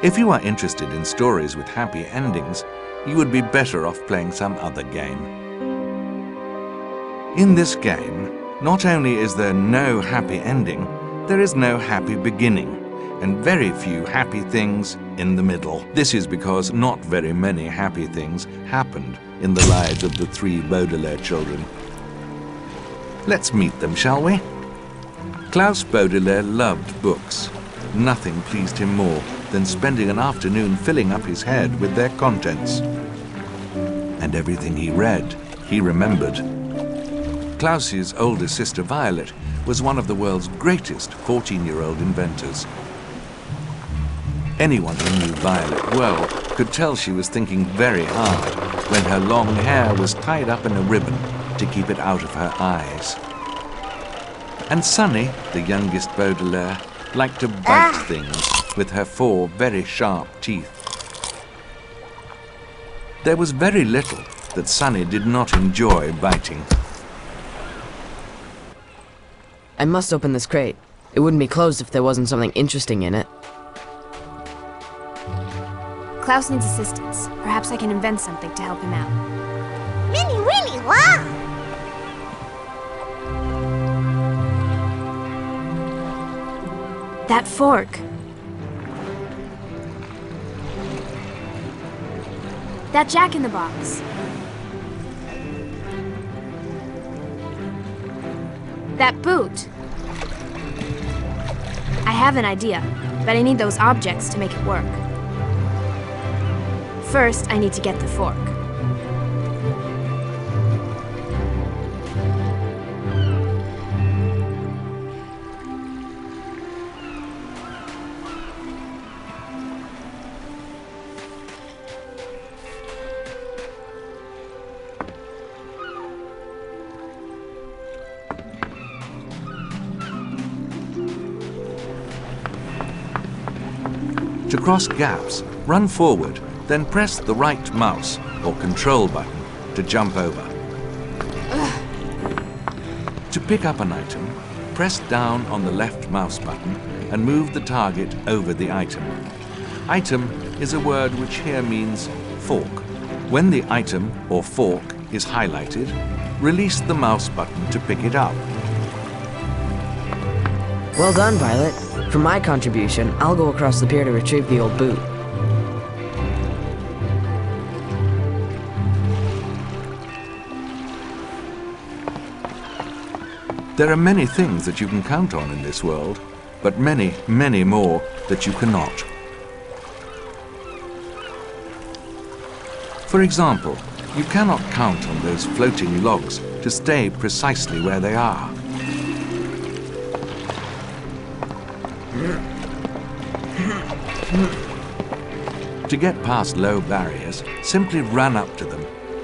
If you are interested in stories with happy endings, you would be better off playing some other game. In this game, not only is there no happy ending, there is no happy beginning, and very few happy things in the middle. This is because not very many happy things happened in the lives of the three Baudelaire children. Let's meet them, shall we? Klaus Baudelaire loved books. Nothing pleased him more than spending an afternoon filling up his head with their contents. And everything he read, he remembered. Klaus's older sister Violet was one of the world's greatest 14-year-old inventors. Anyone who knew Violet well could tell she was thinking very hard when her long hair was tied up in a ribbon to keep it out of her eyes. And Sunny, the youngest Baudelaire, liked to bite things with her 4 very sharp teeth. There was very little that Sunny did not enjoy biting. I must open this crate. It wouldn't be closed if there wasn't something interesting in it. Klaus needs assistance. Perhaps I can invent something to help him out. Minnie, Winnie, wow! That fork. That jack-in-the-box. That boot. I have an idea, but I need those objects to make it work. First, I need to get the fork. To cross gaps, run forward, then press the right mouse or control button to jump over. To pick up an item, press down on the left mouse button and move the target over the item. Item is a word which here means fork. When the item or fork is highlighted, release the mouse button to pick it up. Well done, Violet. For my contribution, I'll go across the pier to retrieve the old boot. There are many things that you can count on in this world, but many, many more that you cannot. For example, you cannot count on those floating logs to stay precisely where they are. To get past low barriers, simply run up to them.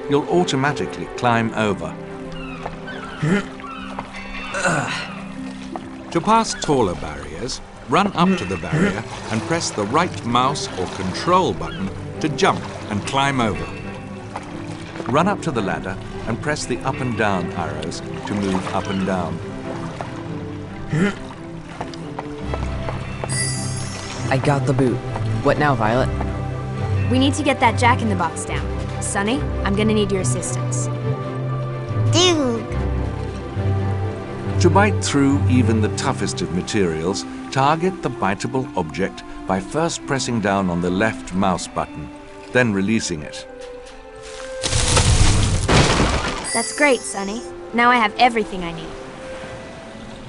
You'll automatically climb over. To pass taller barriers, run up to the barrier and press the right mouse or control button to jump and climb over. Run up to the ladder and press the up and down arrows to move up and down. I got the boot. What now, Violet? We need to get that jack-in-the-box down. Sunny, I'm gonna need your assistance. Dude! To bite through even the toughest of materials, target the biteable object by first pressing down on the left mouse button, then releasing it. That's great, Sunny. Now I have everything I need.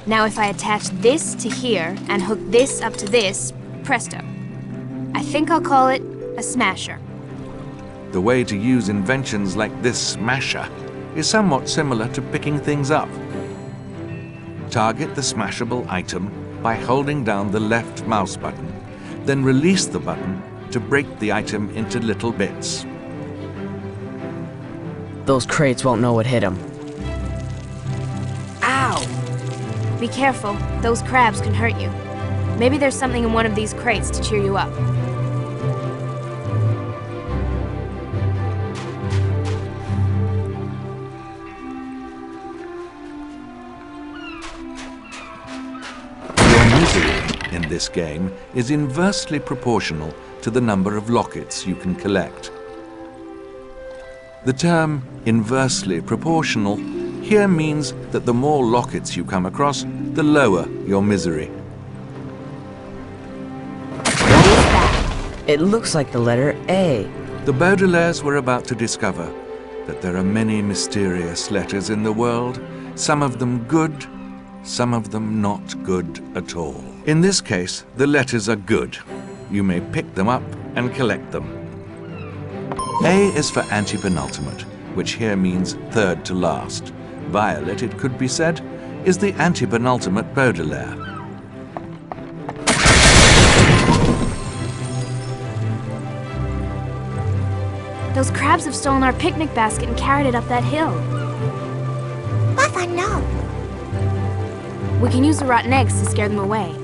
Now if I attach this to here and hook this up to this, presto. I think I'll call it a smasher. The way to use inventions like this smasher is somewhat similar to picking things up. Target the smashable item by holding down the left mouse button, then release the button to break the item into little bits. Those crates won't know what hit them. Ow! Be careful, those crabs can hurt you. Maybe there's something in one of these crates to cheer you up. Your misery in this game is inversely proportional to the number of lockets you can collect. The term inversely proportional here means that the more lockets you come across, the lower your misery. What is that? It looks like the letter A. The Baudelaires were about to discover that there are many mysterious letters in the world, some of them good, some of them not good at all. In this case, the letters are good. You may pick them up and collect them. A is for antepenultimate, which here means third to last. Violet, it could be said, is the antepenultimate Baudelaire. Those crabs have stolen our picnic basket and carried it up that hill. Papa, no. We can use the rotten eggs to scare them away.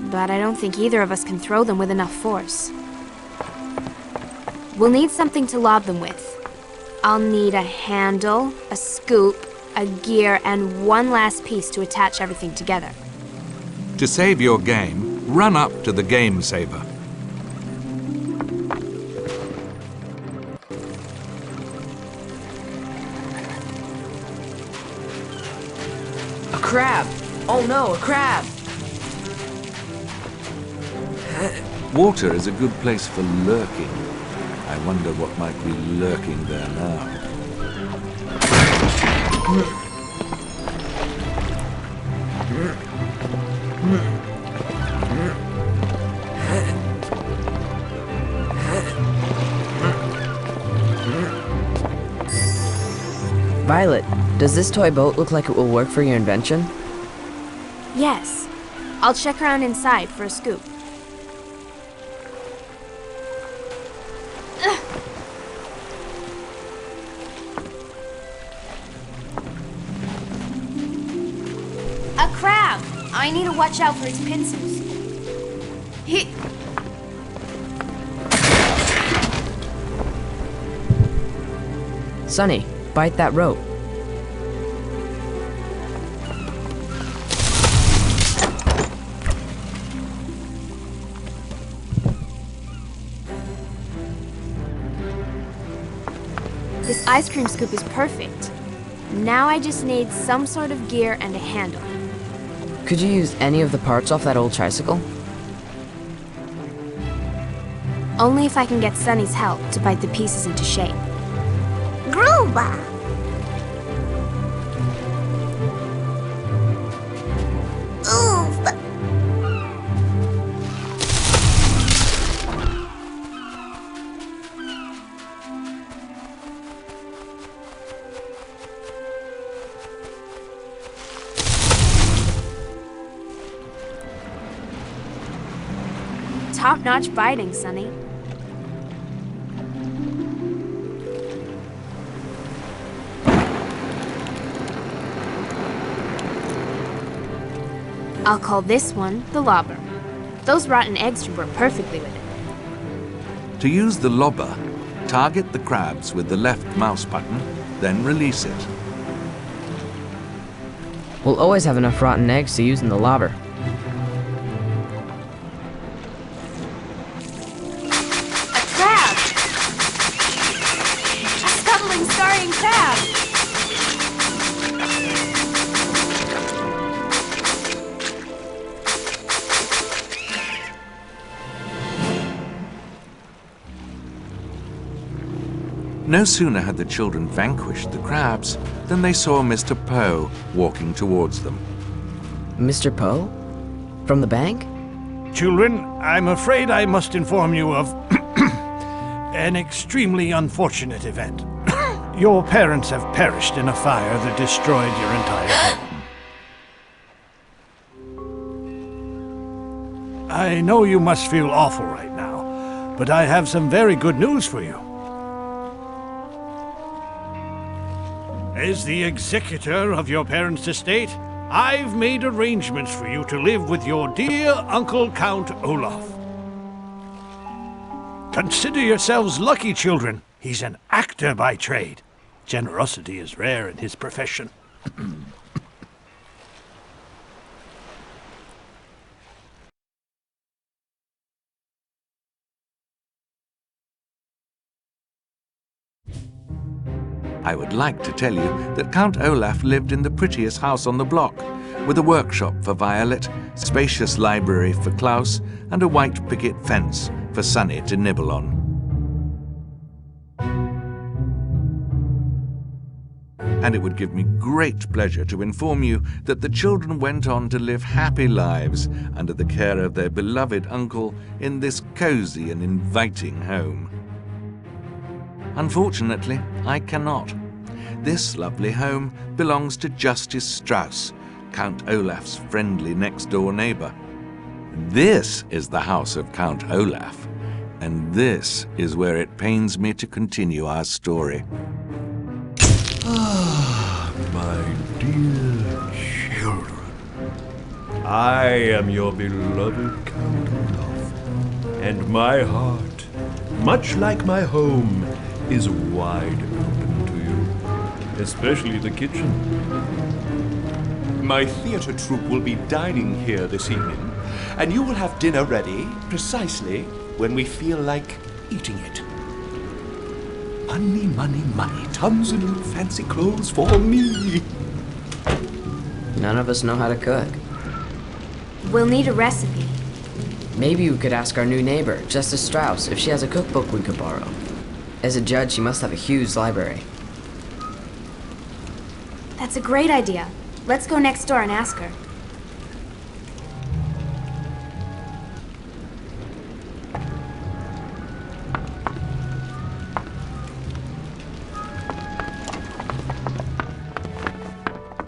But I don't think either of us can throw them with enough force. We'll need something to lob them with. I'll need a handle, a scoop, a gear, and one last piece to attach everything together. To save your game, run up to the game saver. A crab! Oh no, a crab! Water is a good place for lurking. I wonder what might be lurking there now. Violet, does this toy boat look like it will work for your invention? Yes. I'll check around inside for a scoop. A crab! I need to watch out for its pincers. Sonny, bite that rope. This ice cream scoop is perfect. Now I just need some sort of gear and a handle. Could you use any of the parts off that old tricycle? Only if I can get Sunny's help to bite the pieces into shape. Groova. Oof. Top-notch biting, Sunny. I'll call this one the lobber. Those rotten eggs should work perfectly with it. To use the lobber, target the crabs with the left mouse button, then release it. We'll always have enough rotten eggs to use in the lobber. A crab! A scuttling, scurrying crab! No sooner had the children vanquished the crabs than they saw Mr. Poe walking towards them. Mr. Poe? From the bank? Children, I'm afraid I must inform you of an extremely unfortunate event. Your parents have perished in a fire that destroyed your entire home. I know you must feel awful right now, but I have some very good news for you. As the executor of your parents' estate, I've made arrangements for you to live with your dear Uncle Count Olaf. Consider yourselves lucky, children. He's an actor by trade. Generosity is rare in his profession. I would like to tell you that Count Olaf lived in the prettiest house on the block, with a workshop for Violet, spacious library for Klaus, and a white picket fence for Sonny to nibble on. And it would give me great pleasure to inform you that the children went on to live happy lives under the care of their beloved uncle in this cozy and inviting home. Unfortunately, I cannot. This lovely home belongs to Justice Strauss, Count Olaf's friendly next-door neighbor. This is the house of Count Olaf, and this is where it pains me to continue our story. Ah, my dear children, I am your beloved Count Olaf, and my heart, much like my home, is wide open to you, especially the kitchen. My theatre troupe will be dining here this evening, and you will have dinner ready precisely when we feel like eating it. Money, money, money, tons of new fancy clothes for me. None of us know how to cook. We'll need a recipe. Maybe we could ask our new neighbor, Justice Strauss, if she has a cookbook we could borrow. As a judge, she must have a huge library. That's a great idea. Let's go next door and ask her.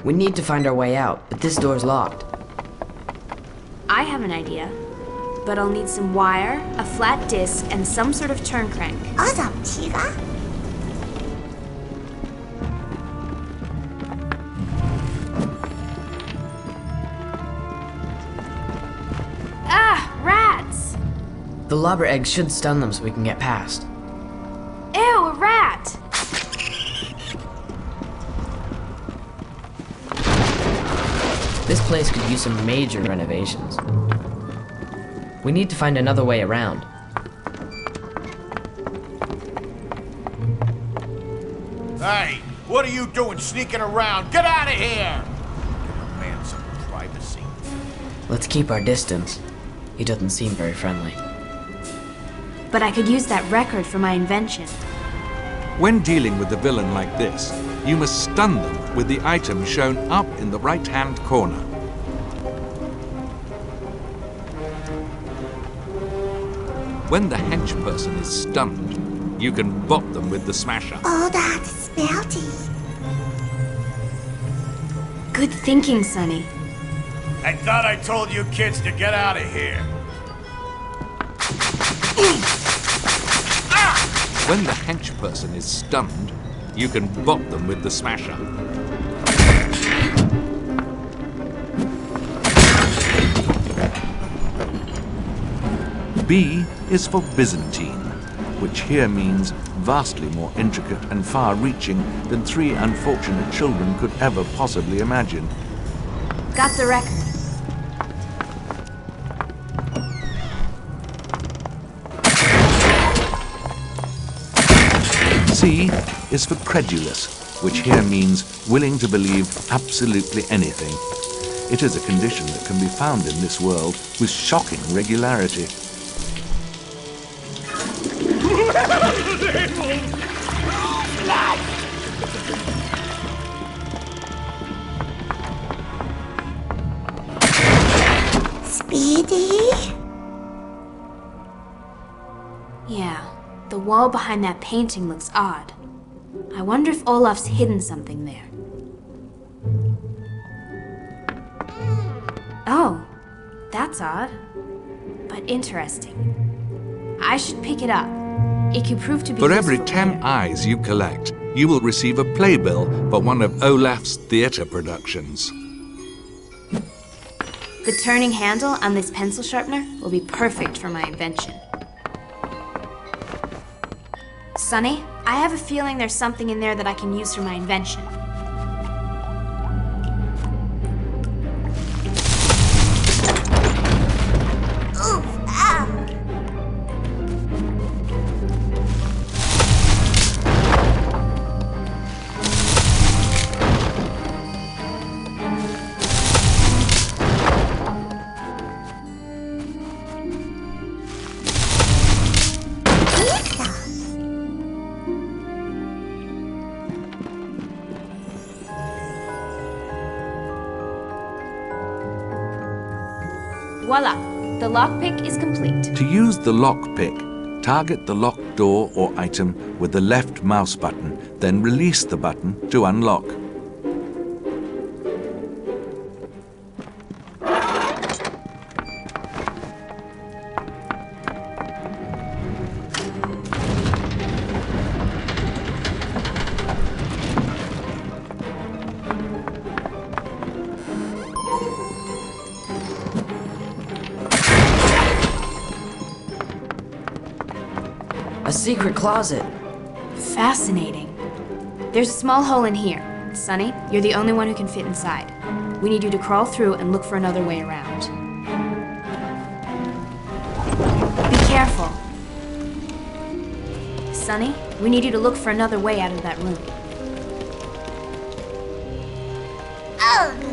We need to find our way out, but this door's locked. I have an idea, but I'll need some wire, a flat disc, and some sort of turn crank. 어섭지가? Ah, rats! The lobber eggs should stun them so we can get past. Ew, a rat! This place could use some major renovations. We need to find another way around. Hey, what are you doing sneaking around? Get out of here! Give a man some privacy. Let's keep our distance. He doesn't seem very friendly. But I could use that record for my invention. When dealing with a villain like this, you must stun them with the item shown up in the right-hand corner. When the hench person is stunned, you can bop them with the smasher. Oh, that's spelty. Good thinking, Sonny. I thought I told you kids to get out of here. When the hench person is stunned, you can bop them with the smasher. B is for Byzantine, which here means vastly more intricate and far-reaching than three unfortunate children could ever possibly imagine. Got the record. C is for credulous, which here means willing to believe absolutely anything. It is a condition that can be found in this world with shocking regularity. Speedy? Yeah, the wall behind that painting looks odd. I wonder if Olaf's hidden something there. Oh, that's odd, but interesting. I should pick it up. It could prove to be For every useful 10 later. eyes you collect, you will receive a playbill for one of Olaf's theatre productions. The turning handle on this pencil sharpener will be perfect for my invention. Sonny, I have a feeling there's something in there that I can use for my invention. Oof, ah. Voila! The lockpick is complete. To use the lockpick, target the locked door or item with the left mouse button, then release the button to unlock. A secret closet. Fascinating. There's a small hole in here. Sonny, you're the only one who can fit inside. We need you to crawl through and look for another way around. Be careful. Sonny, we need you to look for another way out of that room. Ugh.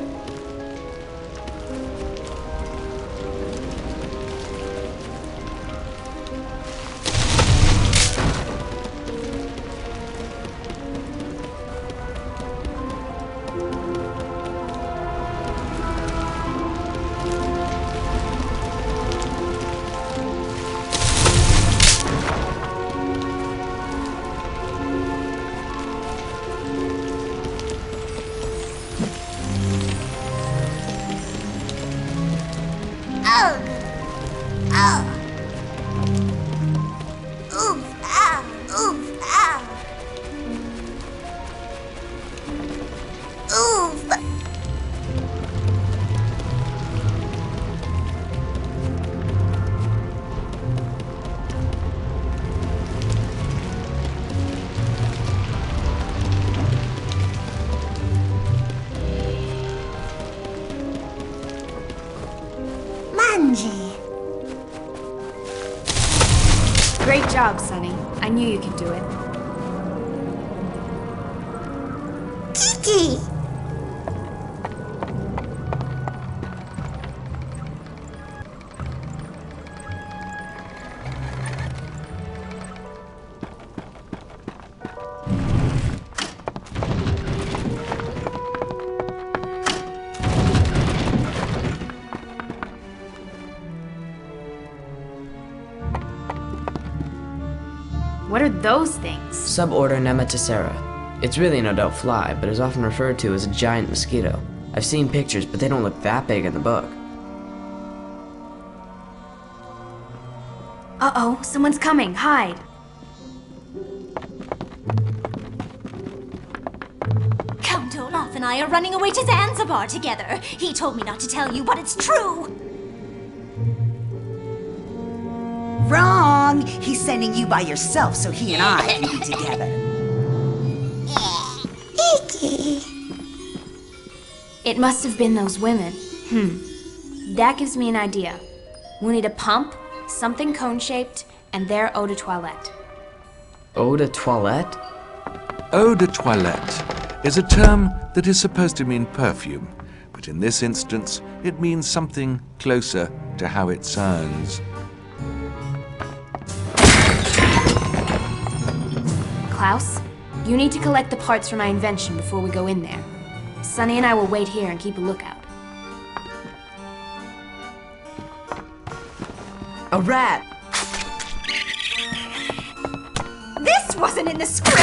Great job, Sonny. I knew you could do it. Kiki! What are those things? Suborder Nematocera. It's really an adult fly, but is often referred to as a giant mosquito. I've seen pictures, but they don't look that big in the book. Uh-oh, someone's coming. Hide. Count Olaf and I are running away to Zanzibar together. He told me not to tell you, but it's true. Wrong! He's sending you by yourself so he and I can be together. Kiki! It must have been those women. That gives me an idea. We'll need a pump, something cone-shaped, and their eau de toilette. Eau de toilette? Eau de toilette is a term that is supposed to mean perfume, but in this instance, it means something closer to how it sounds. Klaus, you need to collect the parts for my invention before we go in there. Sonny and I will wait here and keep a lookout. A rat! This wasn't in the script!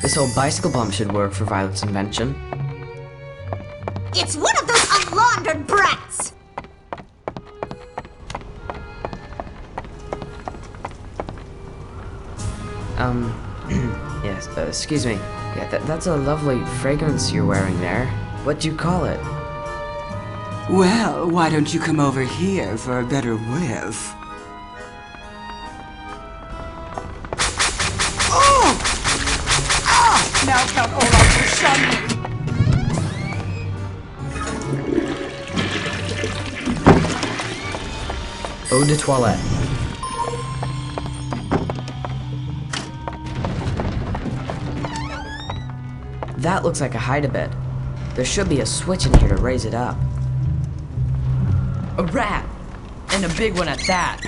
This old bicycle pump should work for Violet's invention. It's one of those unlaundered brats! Yes, excuse me. Yeah, that's a lovely fragrance you're wearing there. What do you call it? Well, why don't you come over here for a better whiff? Oh! Ah! Now Count Olaf will shun me! Eau de toilette. That looks like a hide-a-bed. There should be a switch in here to raise it up. A rat! And a big one at that!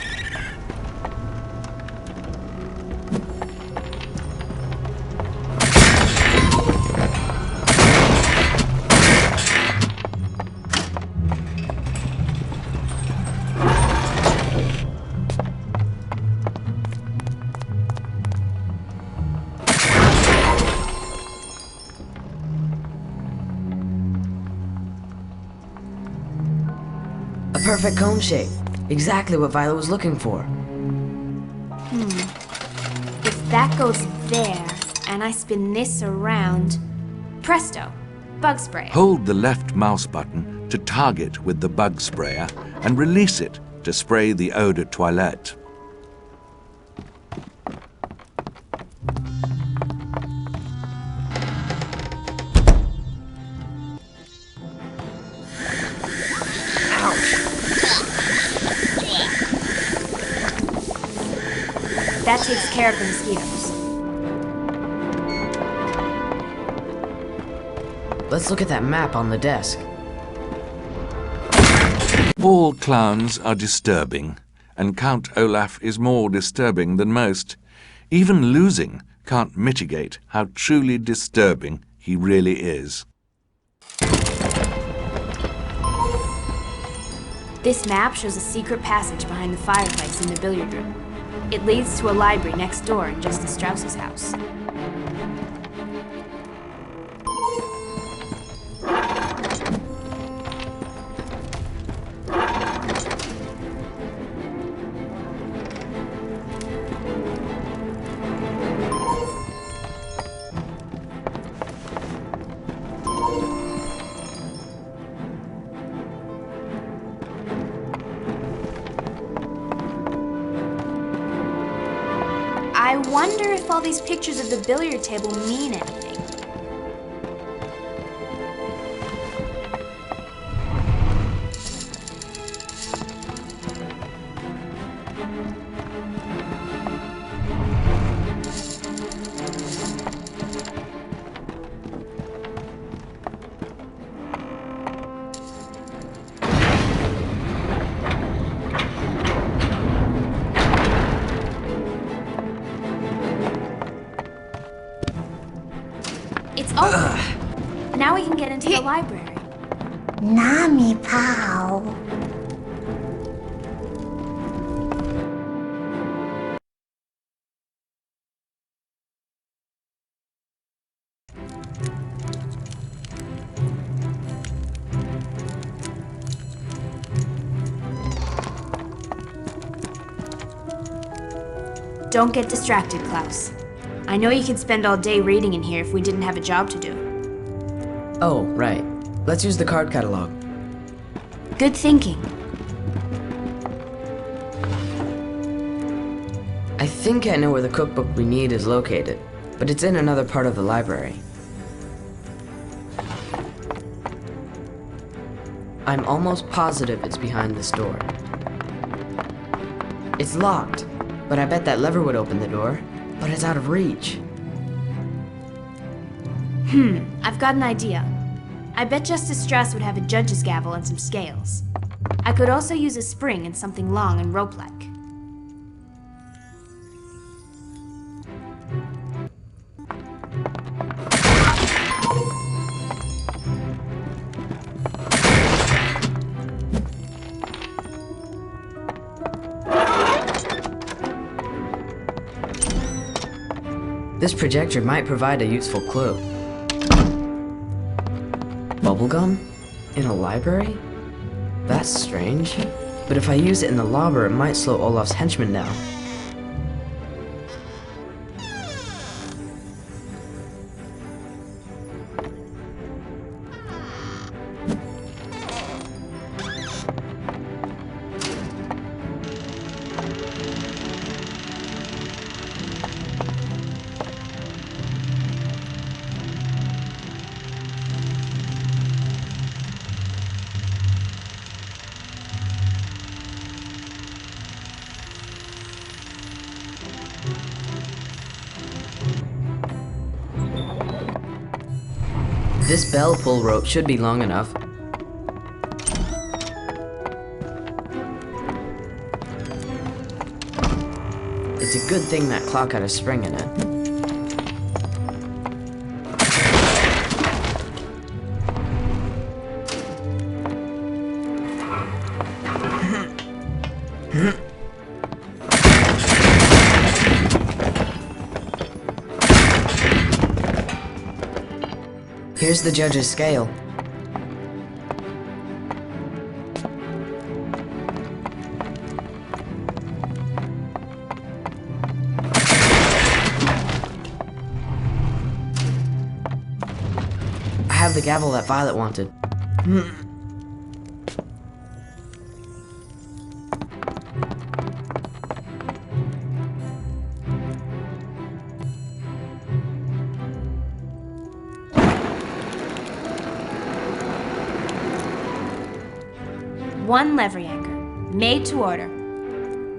perfect cone shape. Exactly what Violet was looking for. If that goes there, and I spin this around, presto, bug spray. Hold the left mouse button to target with the bug sprayer and release it to spray the eau de toilette. That takes care of the mosquitoes. Let's look at that map on the desk. All clowns are disturbing, and Count Olaf is more disturbing than most. Even losing can't mitigate how truly disturbing he really is. This map shows a secret passage behind the fireplace in the billiard room. It leads to a library next door in Justice Strauss's house. I wonder if all these pictures of the billiard table mean anything. It's open. Now we can get into the library. Nami Pao. Don't get distracted, Klaus. I know you could spend all day reading in here if we didn't have a job to do. Oh, right. Let's use the card catalog. Good thinking. I think I know where the cookbook we need is located, but it's in another part of the library. I'm almost positive it's behind this door. It's locked, but I bet that lever would open the door, but it's out of reach. I've got an idea. I bet Justice Strauss would have a judge's gavel and some scales. I could also use a spring and something long and rope-like. This projector might provide a useful clue. Bubblegum? In a library? That's strange. But if I use it in the lobber, it might slow Olaf's henchmen down. This bell pull rope should be long enough. It's a good thing that clock had a spring in it. Here's the judge's scale. have the gavel that Violet wanted. One lever anchor, made to order.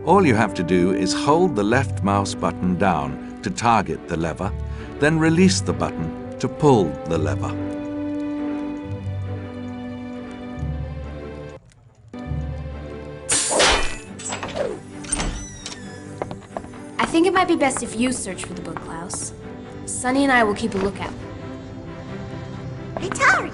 All you have to do is hold the left mouse button down to target the lever, then release the button to pull the lever. I think it might be best if you search for the book, Klaus. Sunny and I will keep a lookout. Atari!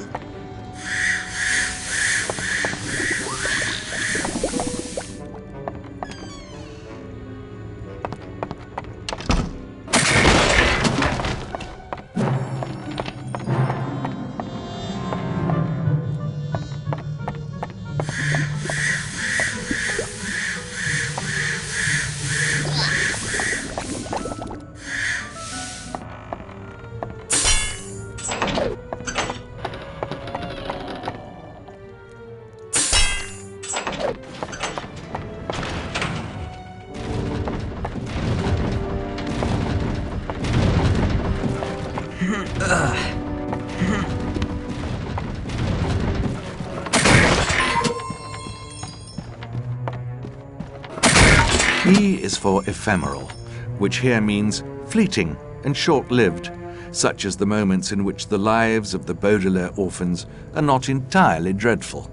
E is for ephemeral, which here means fleeting and short-lived, such as the moments in which the lives of the Baudelaire orphans are not entirely dreadful.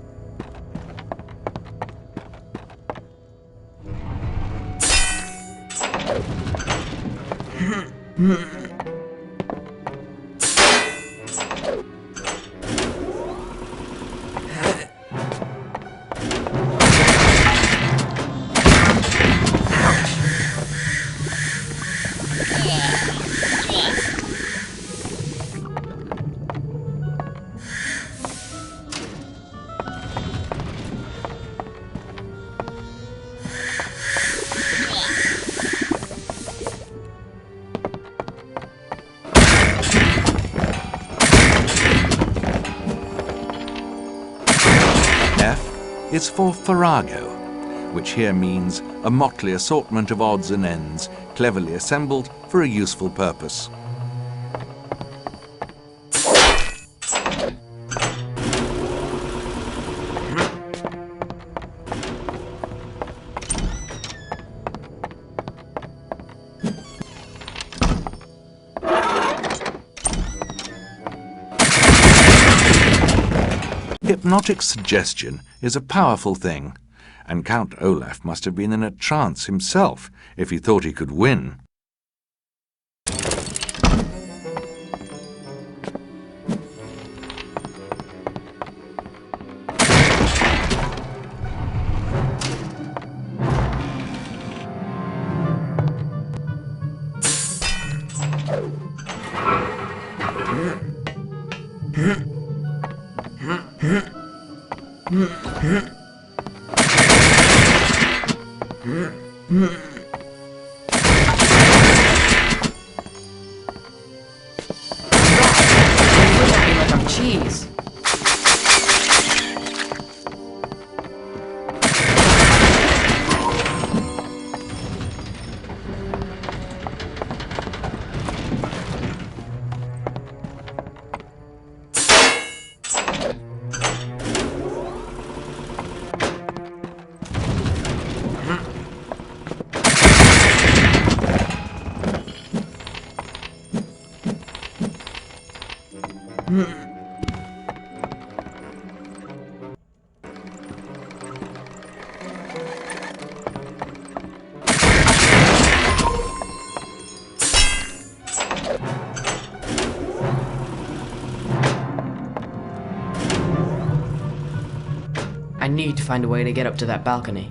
Is for farrago, which here means a motley assortment of odds and ends, cleverly assembled for a useful purpose. Hypnotic suggestion is a powerful thing, and Count Olaf must have been in a trance himself if he thought he could win. Cheese. I need to find a way to get up to that balcony.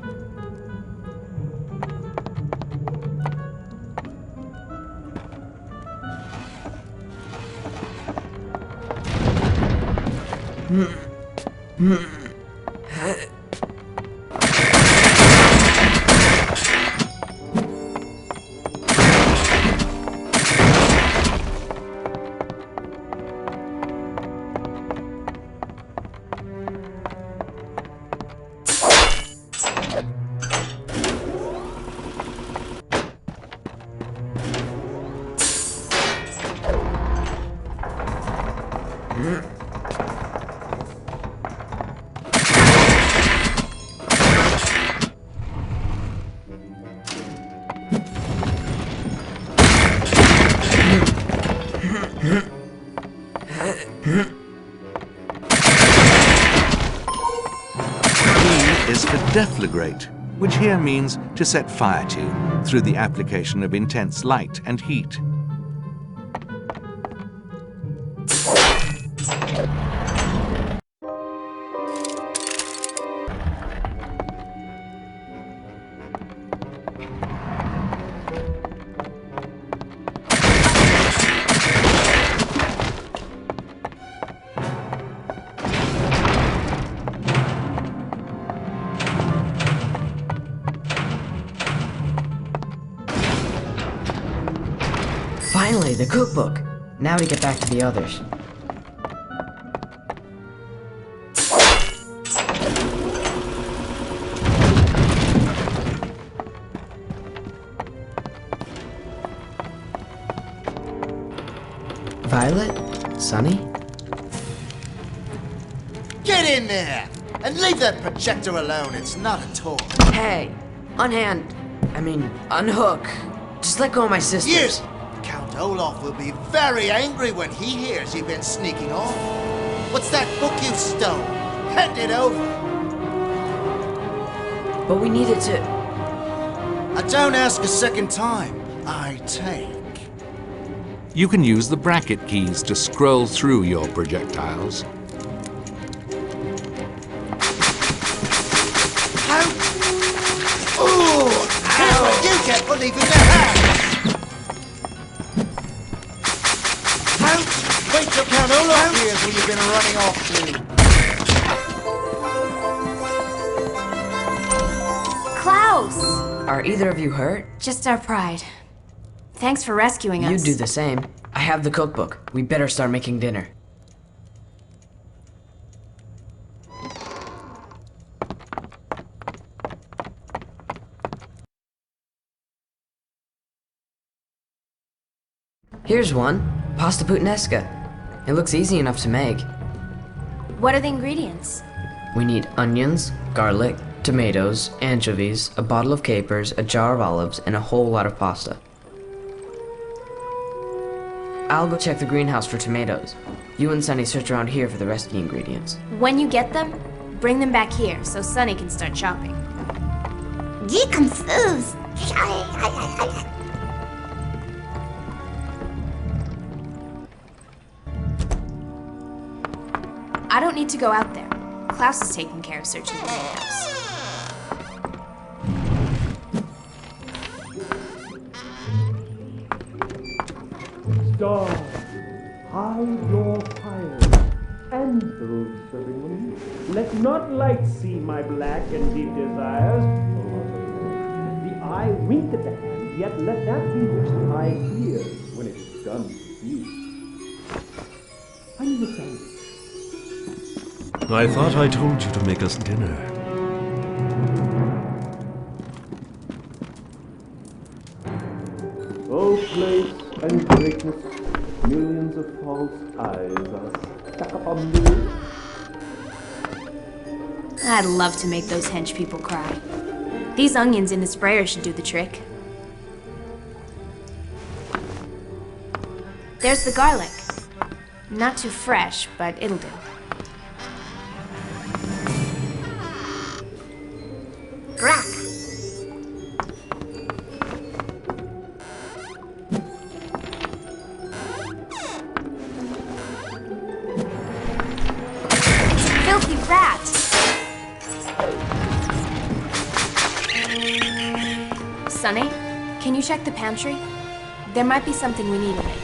Is to deflagrate, which here means to set fire to through the application of intense light and heat. Finally, the cookbook. Now to get back to the others. Violet? Sunny? Get in there! And leave that projector alone, it's not a toy. Hey, unhook. Just let go of my sisters. Yes! Count Olaf will be very angry when he hears you've been sneaking off. What's that book you stole? Hand it over. But we needed to... I don't ask a second time. I take. You can use the bracket keys to scroll through your projectiles. Ooh! Ow! You get for leaving the house! Wait till Count Olaf hears where you've been running off to. Klaus! Are either of you hurt? Just our pride. Thanks for rescuing us. You do the same. I have the cookbook. We better start making dinner. Here's one. Pasta puttanesca. It looks easy enough to make. What are the ingredients? We need onions, garlic, tomatoes, anchovies, a bottle of capers, a jar of olives, and a whole lot of pasta. I'll go check the greenhouse for tomatoes. You and Sunny search around here for the rest of the ingredients. When you get them, bring them back here so Sunny can start shopping. Get confused. I don't need to go out there. Klaus is taking care of searching the greenhouse. Star, hide your fire, and those serving them. Let not light see my black and deep desires. The eye wink at the hand, yet let that be which the eye hears when it is done to see. I need a sign. I thought I told you to make us dinner. Oh, place and greatness, millions of false eyes are stuck upon me. I'd love to make those hench people cry. These onions in the sprayer should do the trick. There's the garlic. Not too fresh, but it'll do. Crack. Filthy rat! Sunny, can you check the pantry? There might be something we need in it.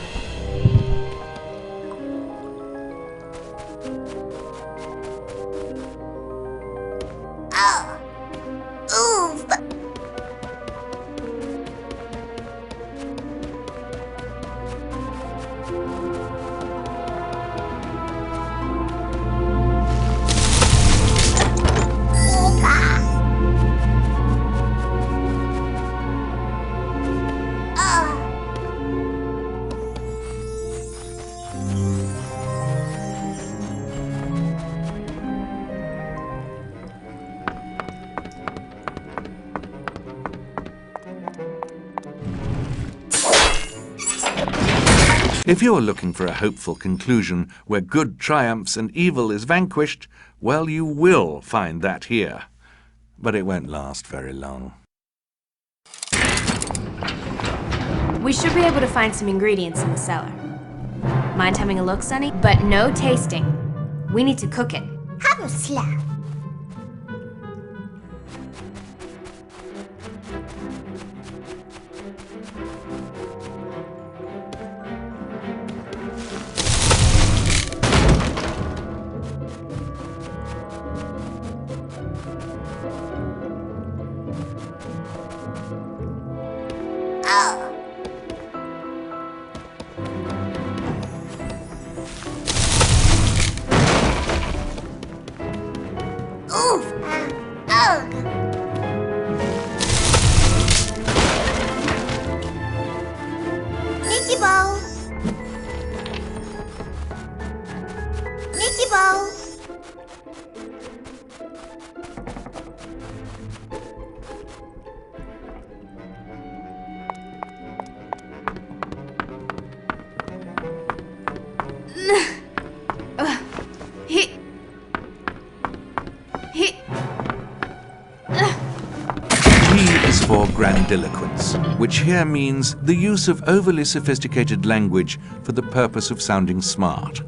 If you're looking for a hopeful conclusion where good triumphs and evil is vanquished, well, you will find that here. But it won't last very long. We should be able to find some ingredients in the cellar. Mind having a look, Sonny? But no tasting. We need to cook it. Have a slap. For grandiloquence, which here means the use of overly sophisticated language for the purpose of sounding smart.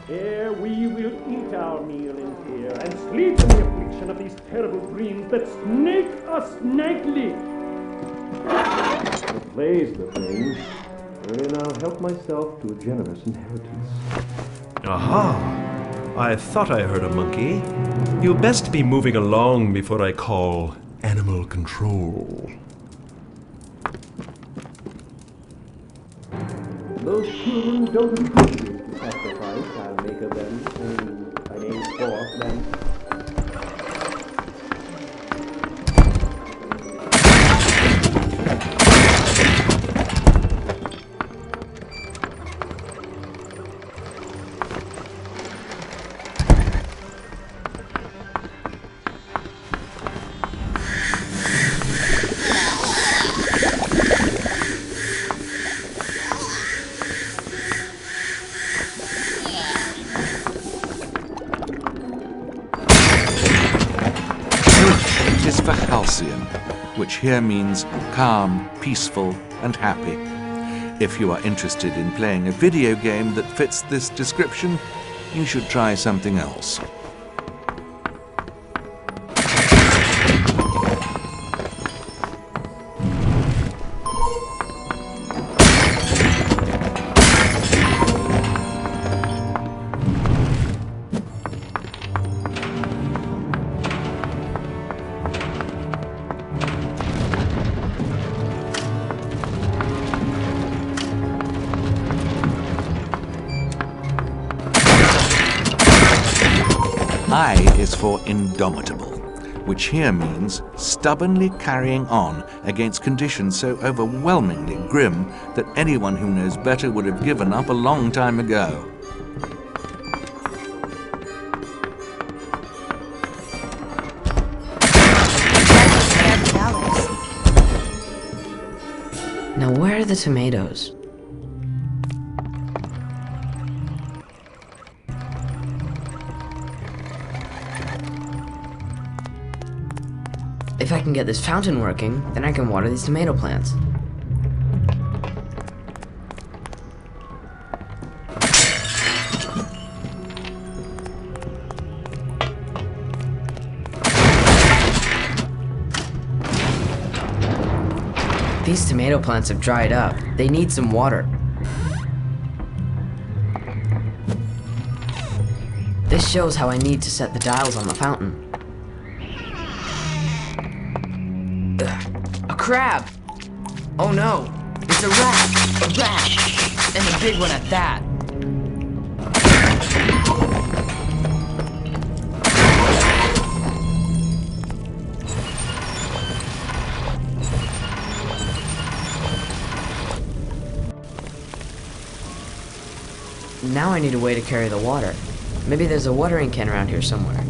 Here we will eat our meal in fear and sleep in the affliction of these terrible dreams that snake us nightly. The play's the thing, wherein I'll help myself to a generous inheritance. Aha! I thought I heard a monkey. You'll best be moving along before I call animal control. Those children don't appreciate the sacrifice I'll make of them, and I name forth them. Which here means calm, peaceful, and happy. If you are interested in playing a video game that fits this description, you should try something else. I is for indomitable, which here means stubbornly carrying on against conditions so overwhelmingly grim that anyone who knows better would have given up a long time ago. Now where are the tomatoes? If I can get this fountain working, then I can water these tomato plants. These tomato plants have dried up. They need some water. This shows how I need to set the dials on the fountain. A crab! Oh no! It's a rat! A rat! And a big one at that! Now I need a way to carry the water. Maybe there's a watering can around here somewhere.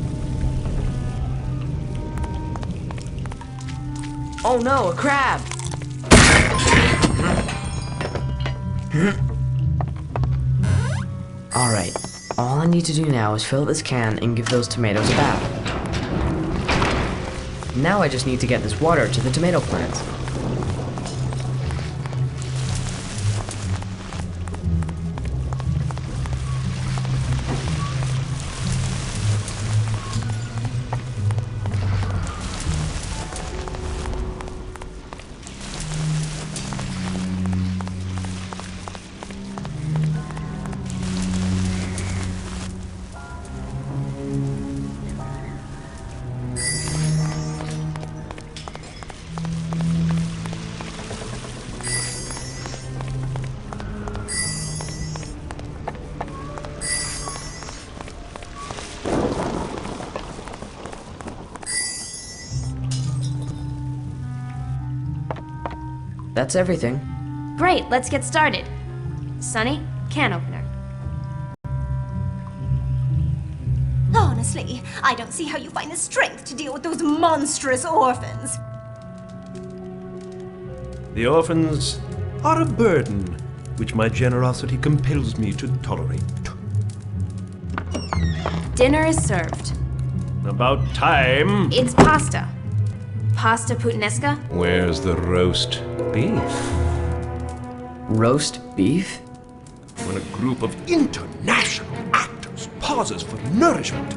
Oh no, a crab! Alright, all I need to do now is fill this can and give those tomatoes a bath. Now I just need to get this water to the tomato plants. That's everything. Great, let's get started. Sonny, can opener. Honestly, I don't see how you find the strength to deal with those monstrous orphans. The orphans are a burden, which my generosity compels me to tolerate. Dinner is served. About time. It's pasta. Pasta puttanesca? Where's the roast beef? Roast beef? When a group of international actors pauses for nourishment,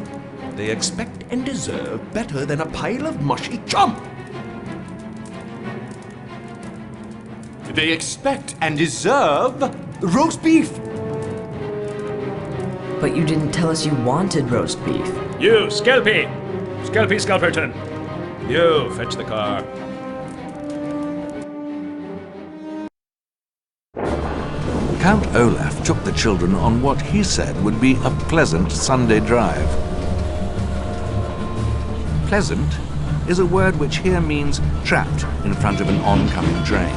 they expect and deserve better than a pile of mushy chum. They expect and deserve roast beef. But you didn't tell us you wanted roast beef. You, Skelpie! Skelpie Skelperton! You, fetch the car. Count Olaf took the children on what he said would be a pleasant Sunday drive. Pleasant is a word which here means trapped in front of an oncoming train.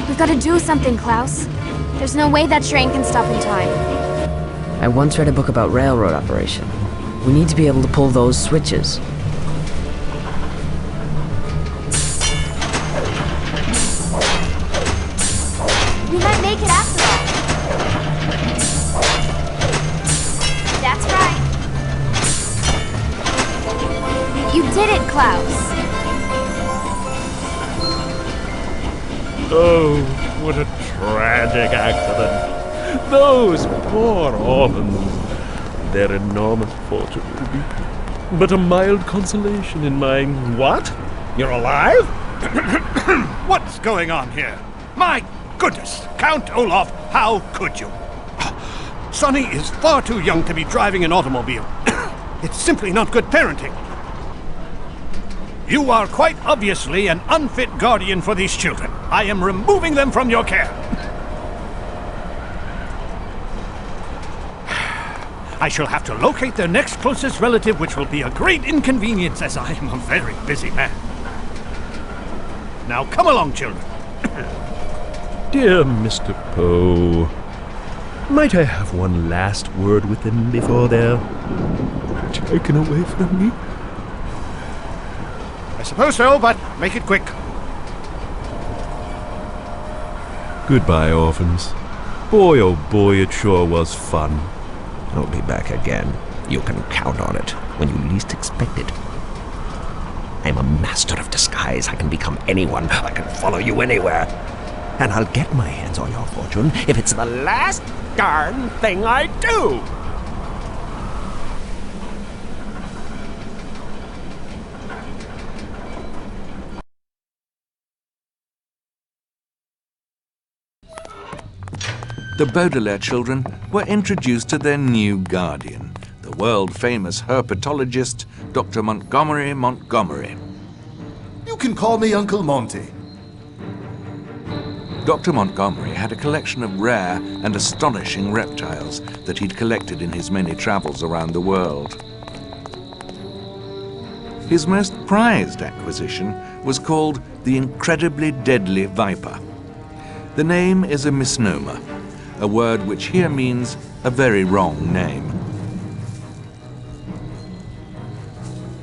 We've got to do something, Klaus. There's no way that train can stop in time. I once read a book about railroad operation. We need to be able to pull those switches. We might make it after all. That's right. You did it, Klaus. Oh, what a tragic accident. Those poor orphans. Their enormous fortune will be but a mild consolation in my... What? You're alive? What's going on here? My goodness, Count Olaf, how could you? Sonny is far too young to be driving an automobile. It's simply not good parenting. You are quite obviously an unfit guardian for these children. I am removing them from your care. I shall have to locate their next closest relative, which will be a great inconvenience as I am a very busy man. Now come along, children. Dear Mr. Poe, might I have one last word with them before they're taken away from me? I suppose so, but make it quick. Goodbye, orphans. Boy, oh boy, it sure was fun. I'll be back again. You can count on it when you least expect it. I'm a master of disguise. I can become anyone. I can follow you anywhere. And I'll get my hands on your fortune if it's the last darn thing I do. The Baudelaire children were introduced to their new guardian, the world-famous herpetologist, Dr. Montgomery Montgomery. You can call me Uncle Monty. Dr. Montgomery had a collection of rare and astonishing reptiles that he'd collected in his many travels around the world. His most prized acquisition was called the incredibly deadly viper. The name is a misnomer, a word which here means a very wrong name.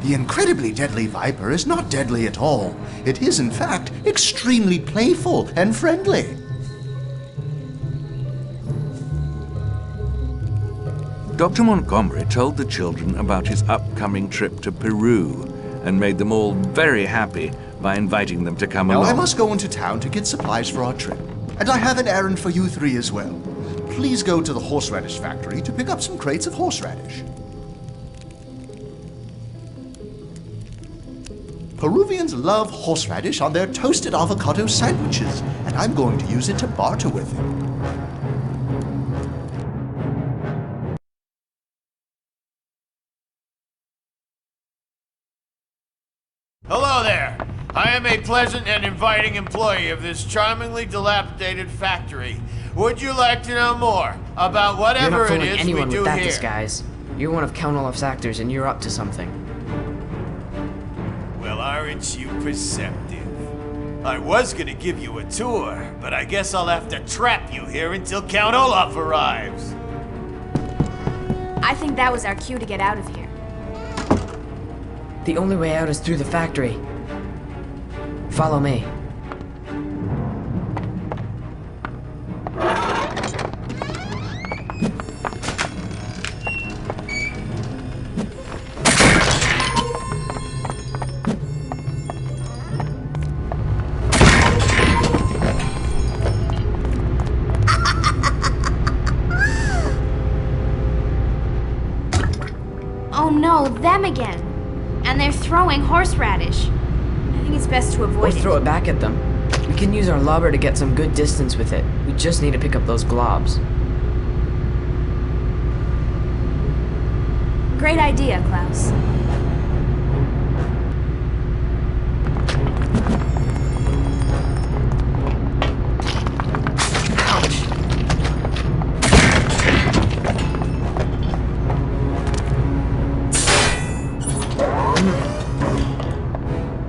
The incredibly deadly viper is not deadly at all. It is, in fact, extremely playful and friendly. Dr. Montgomery told the children about his upcoming trip to Peru and made them all very happy by inviting them to come Now along. I must go into town to get supplies for our trip. And I have an errand for you three as well. Please go to the horseradish factory to pick up some crates of horseradish. Peruvians love horseradish on their toasted avocado sandwiches, and I'm going to use it to barter with them. Hello there. I am a pleasant and inviting employee of this charmingly dilapidated factory. Would you like to know more about whatever it is we do here? You're not fooling anyone with that disguise. You're one of Count Olaf's actors and you're up to something. Well, aren't you perceptive? I was gonna give you a tour, but I guess I'll have to trap you here until Count Olaf arrives. I think that was our cue to get out of here. The only way out is through the factory. Follow me. Oh no, them again. And they're throwing horseradish. I think it's best to avoid Or throw it back at them. We can use our lobber to get some good distance with it. We just need to pick up those globs. Great idea, Klaus.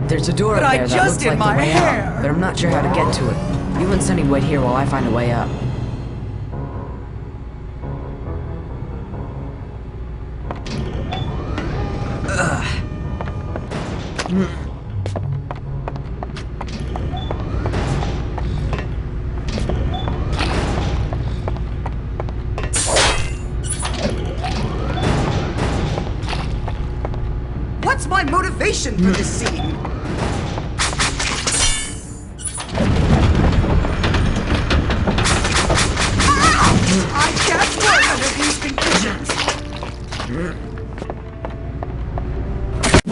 There's a door But up I there that just looks did like my the way hair. out, but I'm not sure how to get to it. You and Sunny wait here while I find a way up. What's my motivation for this scene? I can't work under these conditions.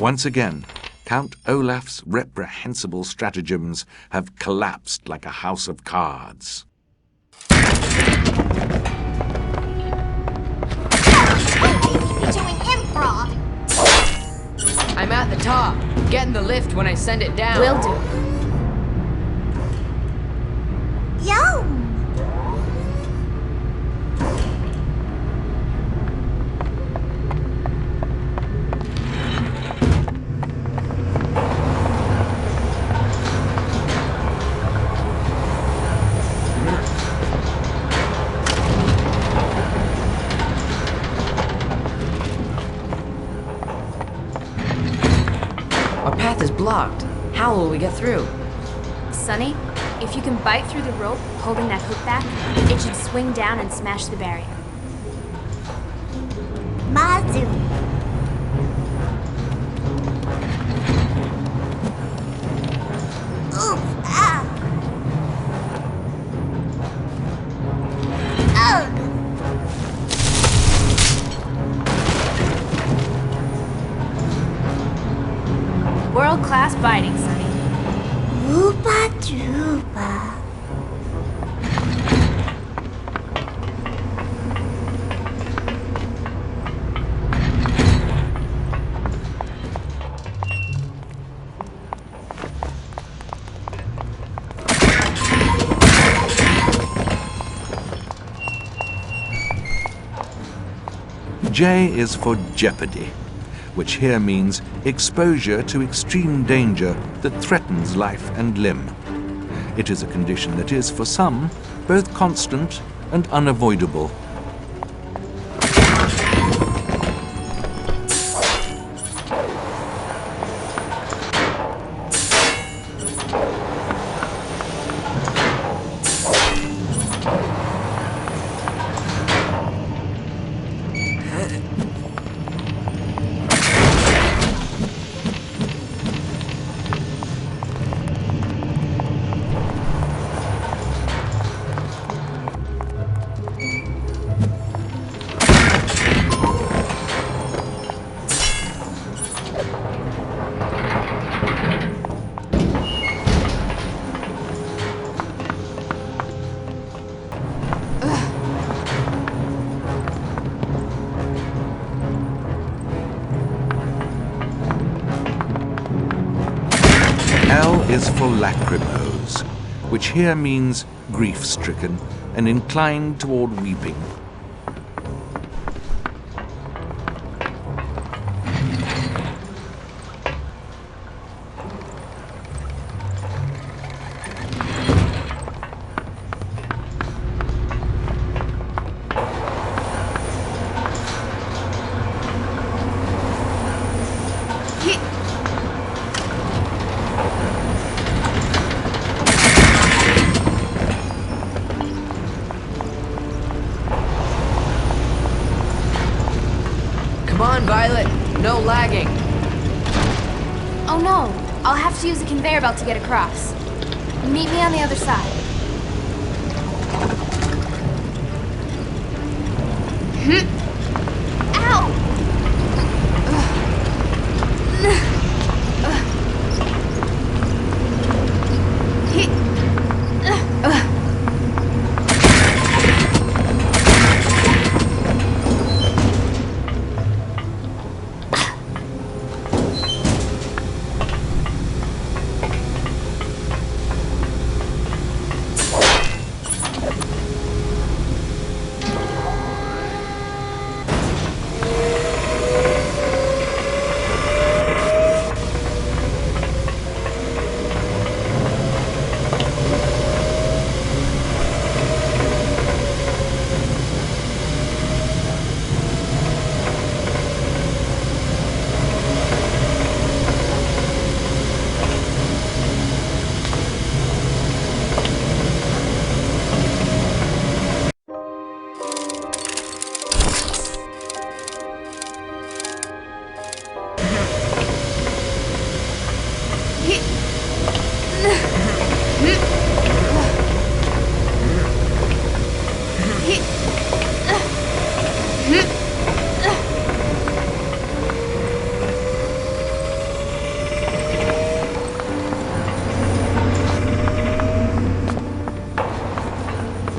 Once again, Count Olaf's reprehensible stratagems have collapsed like a house of cards. You're doing improv. I'm at the top. Get in the lift when I send it down. Will do. Yo! Our path is blocked. How will we get through? Sonny, if you can bite through the rope holding that hook back, it should swing down and smash the barrier. Mazu. Oof, ah. Ugh. World-class biting, Sonny. Oopa troopa. J is for jeopardy, which here means exposure to extreme danger that threatens life and limb. It is a condition that is, for some, both constant and unavoidable. L is for lachrymose, which here means grief-stricken and inclined toward weeping. Come on, Violet. No lagging. Oh no, I'll have to use the conveyor belt to get across. Meet me on the other side. Ow!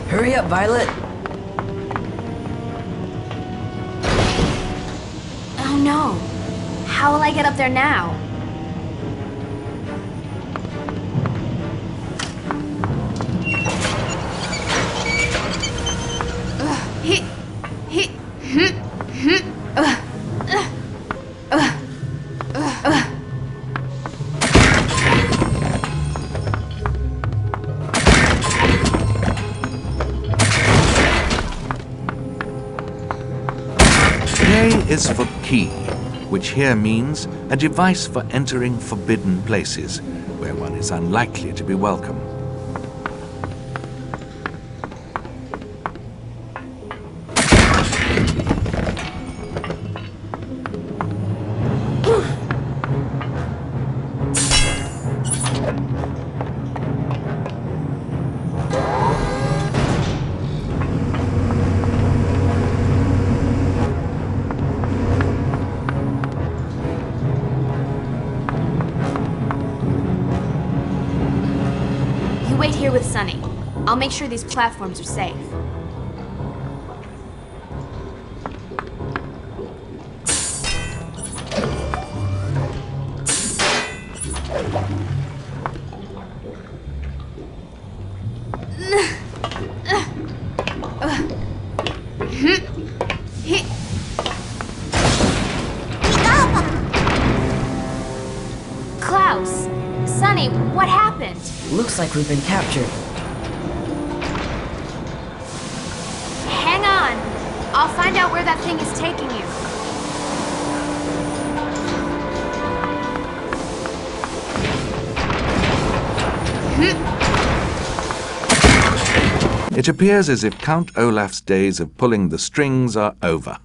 Hurry up, Violet. Oh no. How will I get up there now? K is for key, which here means a device for entering forbidden places, where one is unlikely to be welcome. Wait here with Sunny. I'll make sure these platforms are safe. Looks like we've been captured. Hang on. I'll find out where that thing is taking you. It appears as if Count Olaf's days of pulling the strings are over.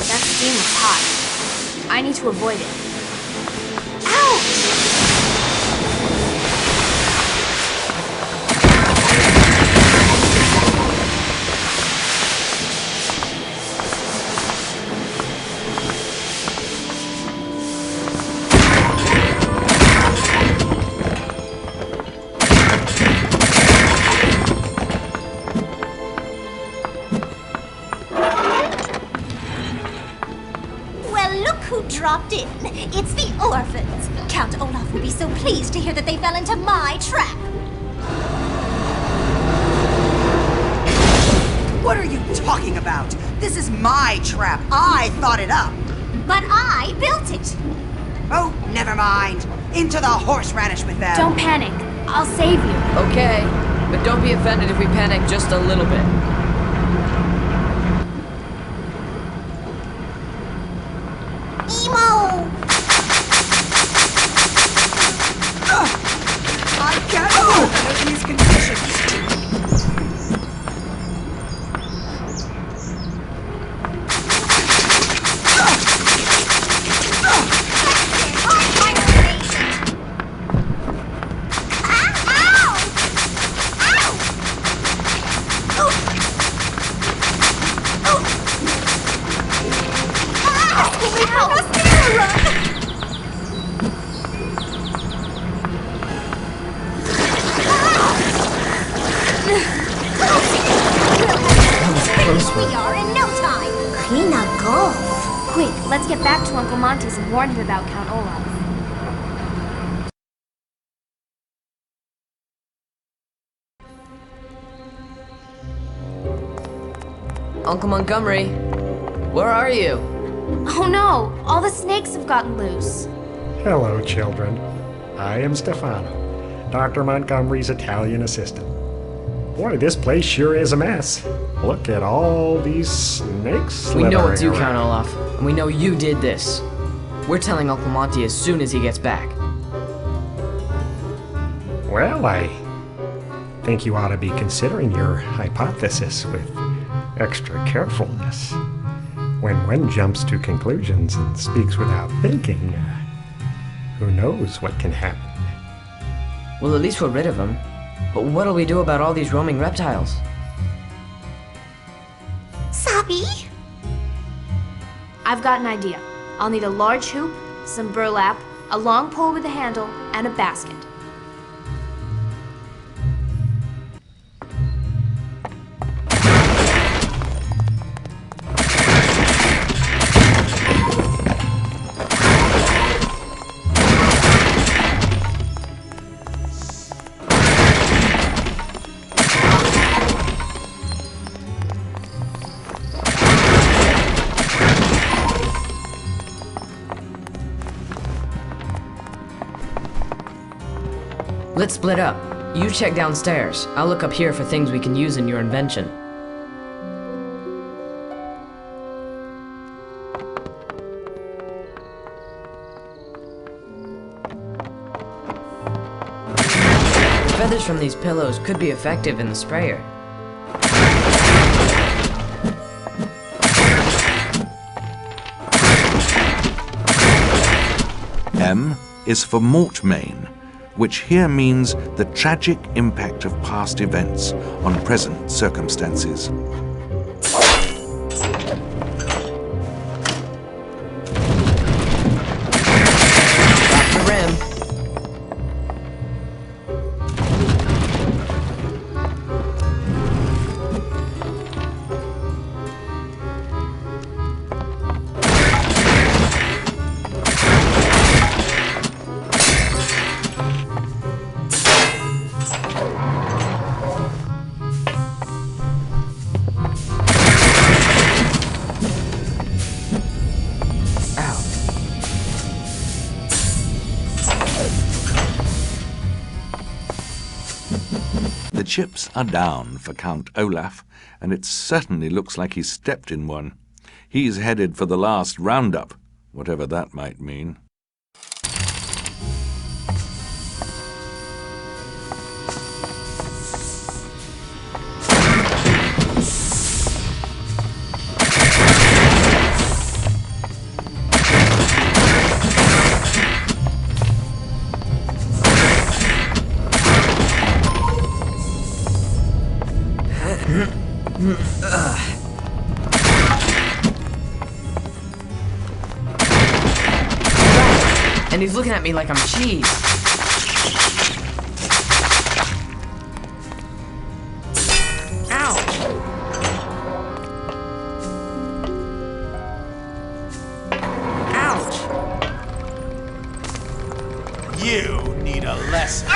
That steam was hot. I need to avoid it. Dropped in. It's the orphans. Count Olaf will be so pleased to hear that they fell into my trap. What are you talking about? This is my trap. I thought it up. But I built it. Oh, never mind. Into the horseradish with them. Don't panic. I'll save you. Okay, but don't be offended if we panic just a little bit. I can't work under these conditions. We are in no time. Clean up golf. Quick, let's get back to Uncle Monty's and warn him about Count Olaf. Uncle Montgomery, where are you? Oh no, all the snakes have gotten loose. Hello, children. I am Stefano, Dr. Montgomery's Italian assistant. Boy, this place sure is a mess. Look at all these snakes. We know it's you, slithering Count Olaf, and we know you did this. We're telling Uncle Monty as soon as he gets back. Well, I think you ought to be considering your hypothesis with extra carefulness. When one jumps to conclusions and speaks without thinking, who knows what can happen? Well, at least we're rid of him. But what'll we do about all these roaming reptiles? Sabi? I've got an idea. I'll need a large hoop, some burlap, a long pole with a handle, and a basket. Let's split up. You check downstairs. I'll look up here for things we can use in your invention. The feathers from these pillows could be effective in the sprayer. M is for mortmain, which here means the tragic impact of past events on present circumstances. Back the rim. The chips are down for Count Olaf, and it certainly looks like he's stepped in one. He's headed for the last roundup, whatever that might mean. And he's looking at me like I'm cheese. Ow! Ouch! You need a lesson.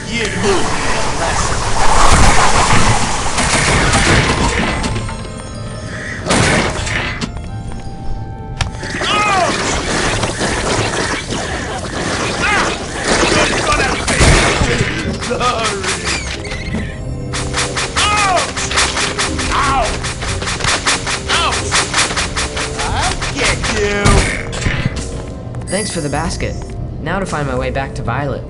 You need a lesson. Thanks for the basket. Now to find my way back to Violet.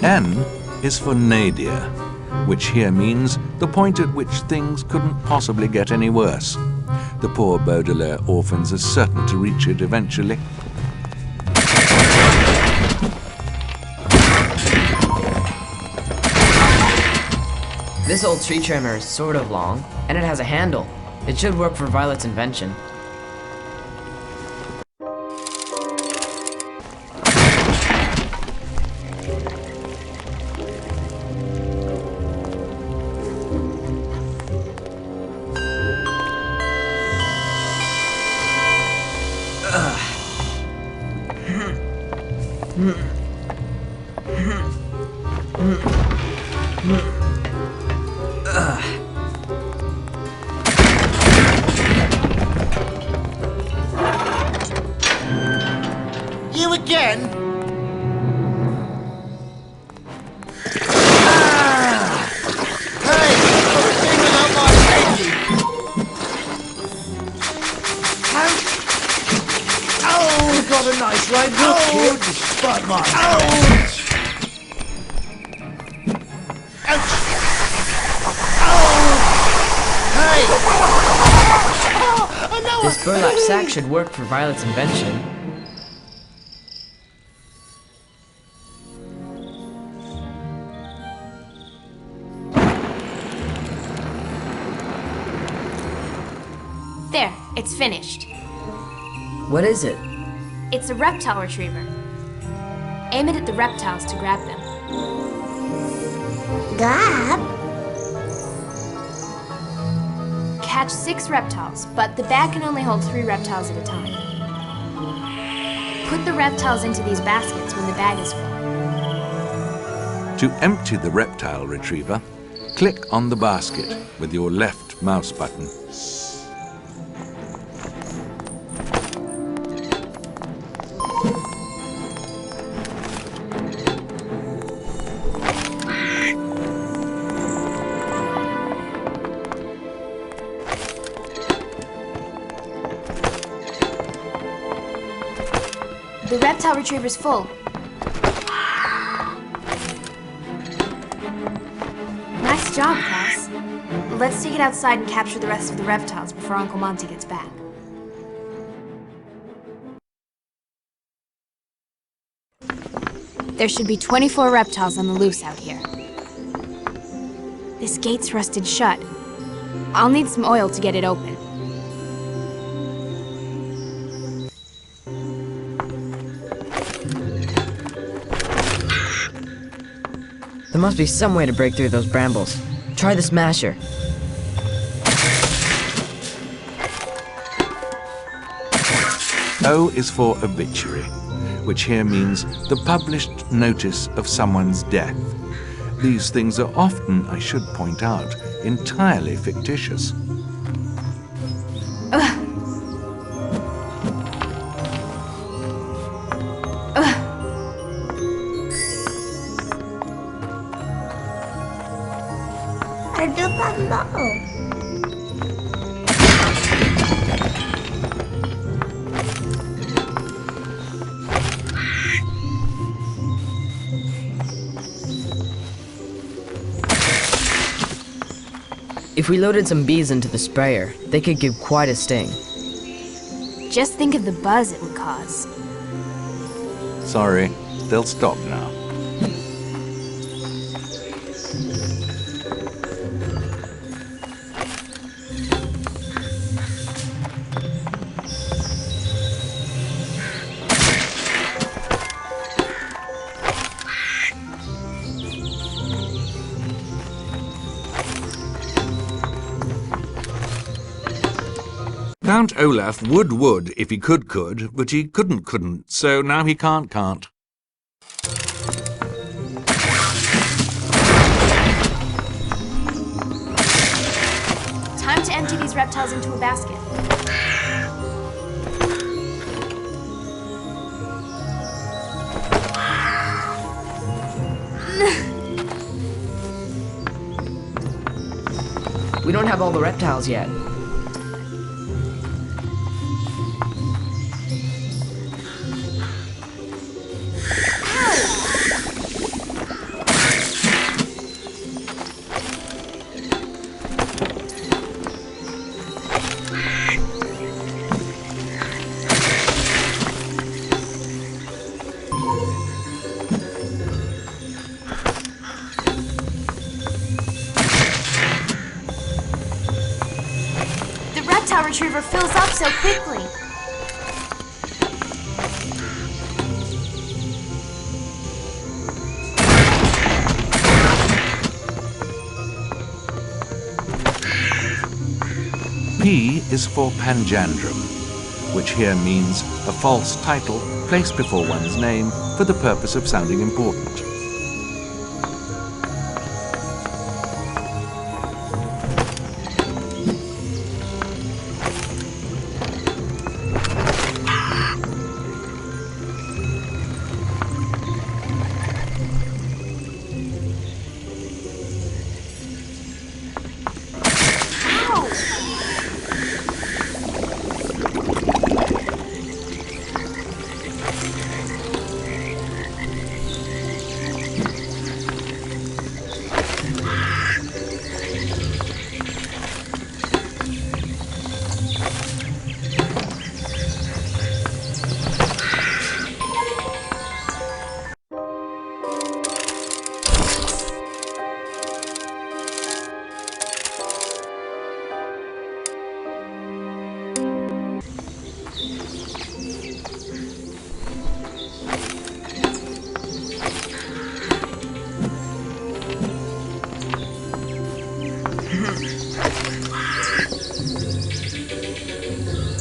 N is for nadir, which here means the point at which things couldn't possibly get any worse. The poor Baudelaire orphans are certain to reach it eventually. This old tree trimmer is sort of long, and it has a handle. It should work for Violet's invention. You again? Hey, you're thinking of my baby. Oh, got a nice right hook, kid. But my ouch! Ouch! Oh! Hey! This burlap sack should work for Violet's invention. There, it's finished. What is it? It's a reptile retriever. Aim it at the reptiles to grab them. Grab? Catch 6 reptiles, but the bag can only hold 3 reptiles at a time. Put the reptiles into these baskets when the bag is full. To empty the reptile retriever, click on the basket with your left mouse button. The reptile retriever's full. Nice job, class. Let's take it outside and capture the rest of the reptiles before Uncle Monty gets back. There should be 24 reptiles on the loose out here. This gate's rusted shut. I'll need some oil to get it open. There must be some way to break through those brambles. Try the smasher. O is for obituary, which here means the published notice of someone's death. These things are often, I should point out, entirely fictitious. I do not know. If we loaded some bees into the sprayer, they could give quite a sting. Just think of the buzz it would cause. Sorry, they'll stop now. Count Olaf would if he could, but he couldn't, so now he can't. Time to empty these reptiles into a basket. We don't have all the reptiles yet. Retriever fills up so quickly. P is for panjandrum, which here means a false title placed before one's name for the purpose of sounding important.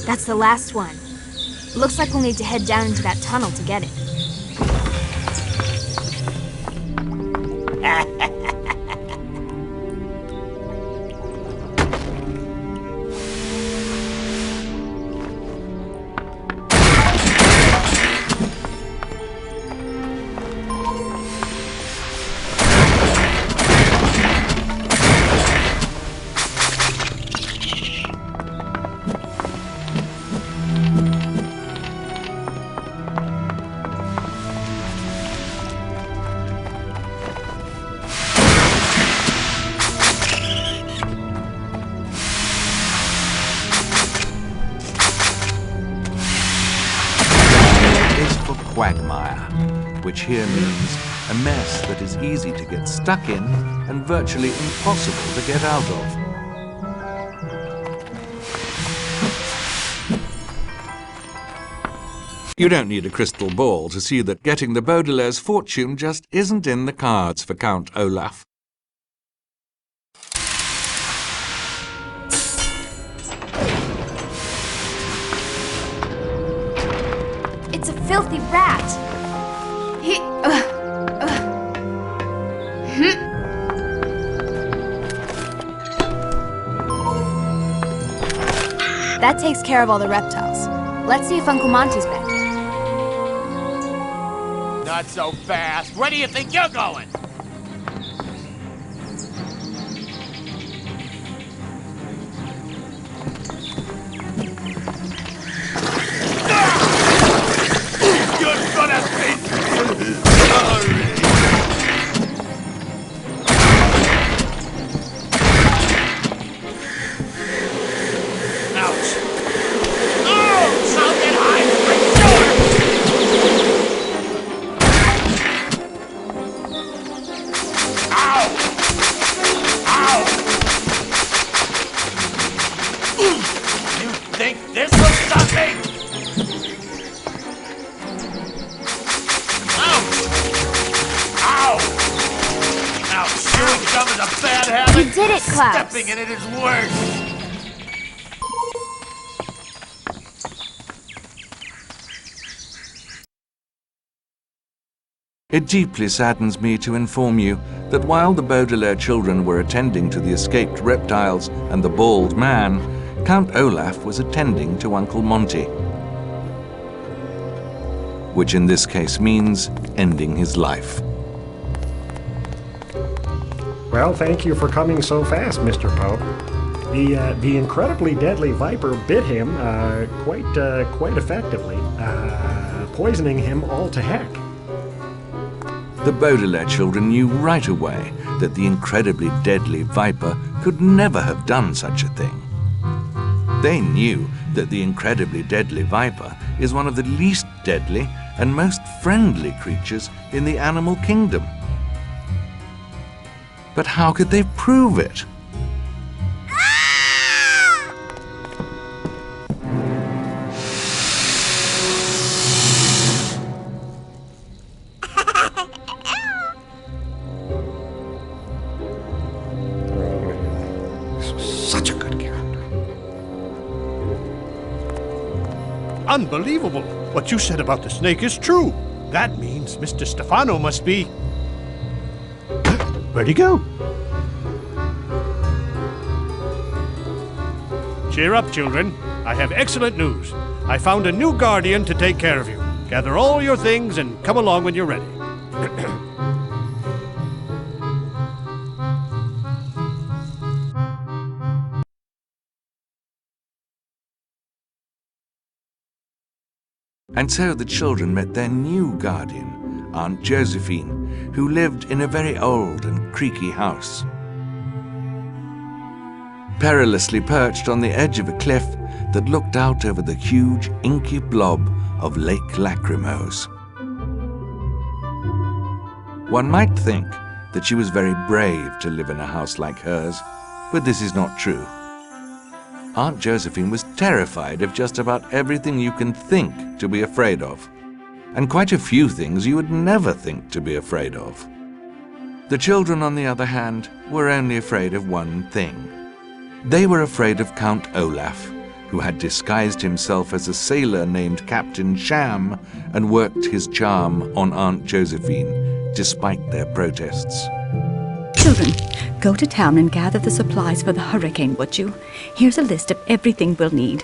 That's the last one. Looks like we'll need to head down into that tunnel to get it. Quagmire, which here means a mess that is easy to get stuck in and virtually impossible to get out of. You don't need a crystal ball to see that getting the Baudelaire's fortune just isn't in the cards for Count Olaf. It's a filthy rat. That takes care of all the reptiles. Let's see if Uncle Monty's back here. Not so fast. Where do you think you're going? You're gonna be sorry. Ouch. Oh, I'll get high for sure. Ow. Ow. You think this will stop me? Chewing gum is a bad habit. You did it, Klaus. Stepping in it is worse. It deeply saddens me to inform you that while the Baudelaire children were attending to the escaped reptiles and the bald man, Count Olaf was attending to Uncle Monty. Which in this case means ending his life. Well, thank you for coming so fast, Mr. Pope. The incredibly deadly viper bit him quite effectively, poisoning him all to heck. The Baudelaire children knew right away that the incredibly deadly viper could never have done such a thing. They knew that the incredibly deadly viper is one of the least deadly and most friendly creatures in the animal kingdom. But how could they prove it? Such a good character. Unbelievable! What you said about the snake is true. That means Mr. Stefano must be... Where'd he go? Cheer up, children. I have excellent news. I found a new guardian to take care of you. Gather all your things and come along when you're ready. And so the children met their new guardian, Aunt Josephine, who lived in a very old and creaky house. Perilously perched on the edge of a cliff that looked out over the huge, inky blob of Lake Lachrymose. One might think that she was very brave to live in a house like hers, but this is not true. Aunt Josephine was terrified of just about everything you can think to be afraid of, and quite a few things you would never think to be afraid of. The children, on the other hand, were only afraid of one thing. They were afraid of Count Olaf, who had disguised himself as a sailor named Captain Sham and worked his charm on Aunt Josephine, despite their protests. Children, go to town and gather the supplies for the hurricane, would you? Here's a list of everything we'll need.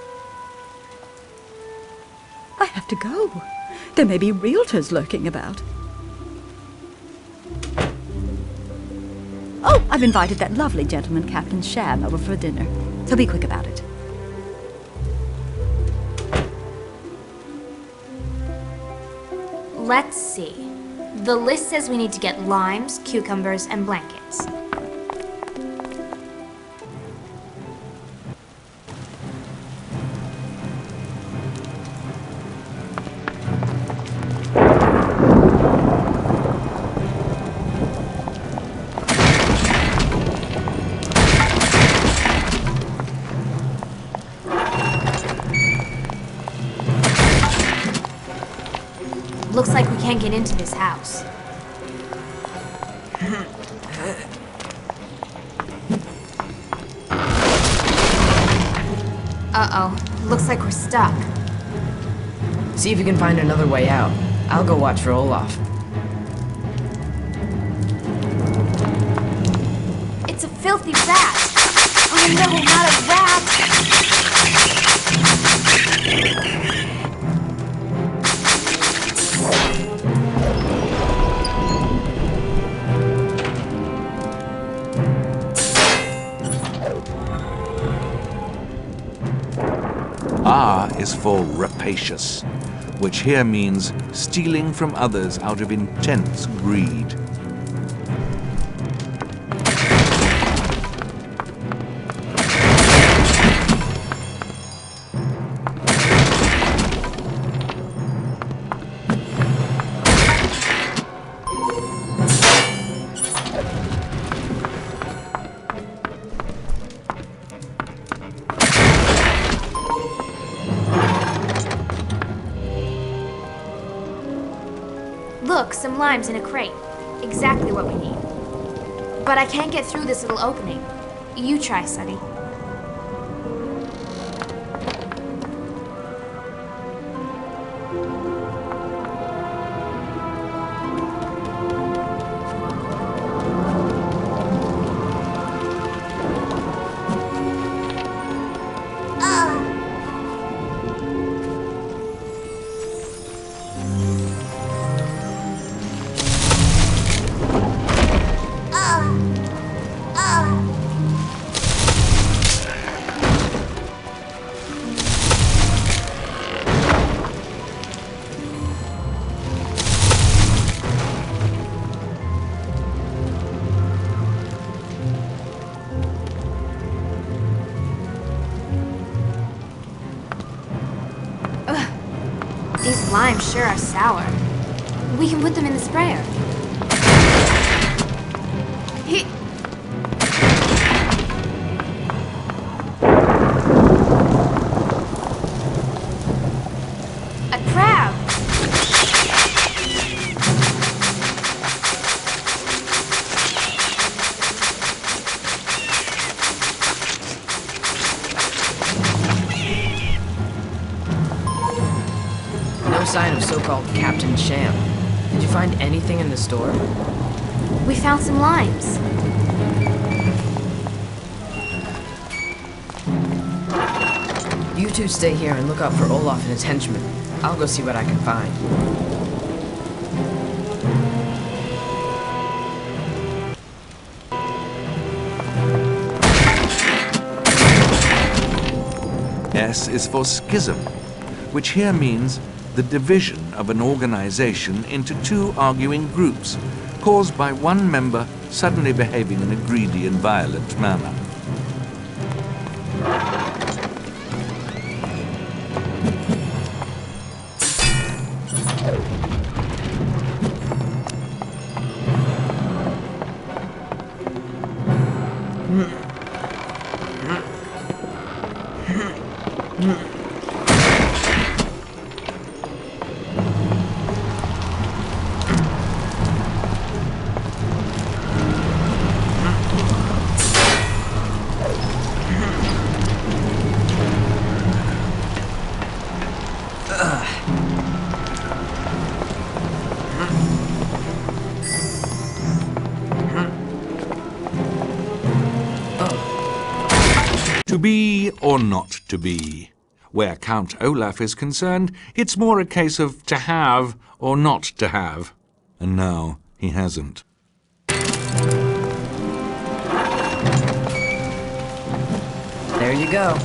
I have to go. There may be realtors lurking about. Oh, I've invited that lovely gentleman, Captain Sham, over for dinner. So be quick about it. Let's see. The list says we need to get limes, cucumbers, and blankets. Looks like we can't get into this house. Uh-oh. Looks like we're stuck. See if you can find another way out. I'll go watch for Olaf. It's a filthy rat! Oh no, not a rat! R is for rapacious, which here means stealing from others out of intense greed. Look, some limes in a crate. Exactly what we need. But I can't get through this little opening. You try, Sonny. These limes sure are sour. We can put them in the sprayer. A crab! No sign of so-called Captain Sham. Did you find anything in the store? We found some limes. You two stay here and look out for Olaf and his henchmen. I'll go see what I can find. S is for schism, which here means the division of an organization into two arguing groups, caused by one member suddenly behaving in a greedy and violent manner. To be or not to be. Where Count Olaf is concerned, it's more a case of to have or not to have. And now he hasn't. There you go.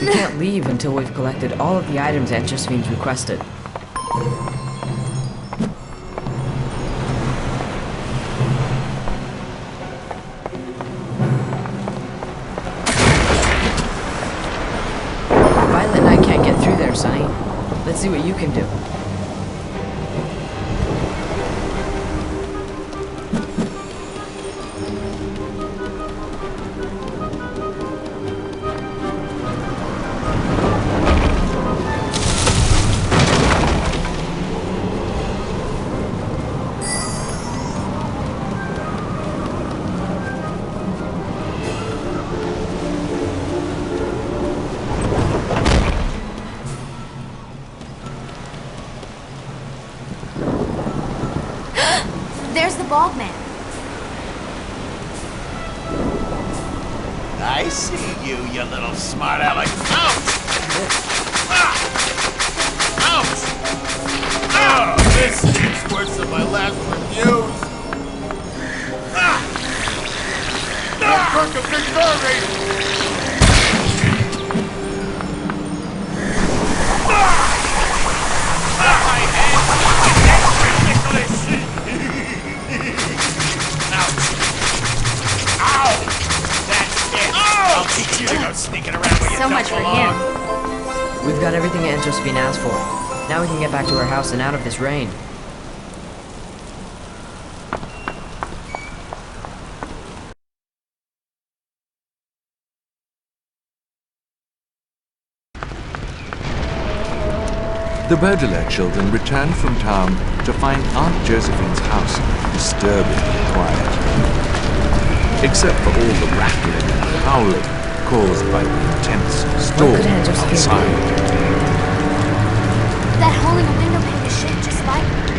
We can't leave until we've collected all of the items Aunt Josephine's requested. Violet and I can't get through there, Sonny. Let's see what you can do. there's the bald man. I see you, you little smart aleck. Ouch! Ah! Ouch! Oh, this stinks worse than my last reviews. Ah! That took a big hurry. My head! That's ridiculous! Ouch! Ow! That's it! I'll teach you to go sneaking around where you So much for don't belong. him. We've got everything Aunt Josephine asked for. Now we can get back to her house and out of this rain. The Baudelaire children returned from town to find Aunt Josephine's house disturbingly quiet. Except for all the rattling and howling caused by the intense storm outside. That hole in the window pane is shaped just like me.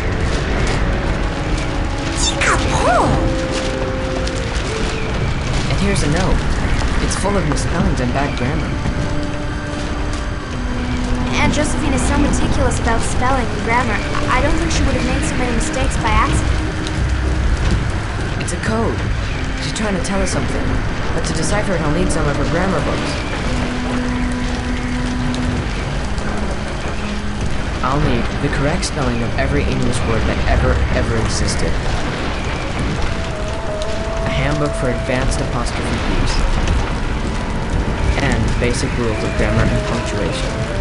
And here's a note. It's full of misspellings and bad grammar. Aunt Josephine is so meticulous about spelling and grammar. I don't think she would have made so many mistakes by accident. It's a code. She's trying to tell us something. But to decipher it, I'll need some of her grammar books. I'll need the correct spelling of every English word that ever existed. A handbook for advanced apostrophe use. And basic rules of grammar and punctuation.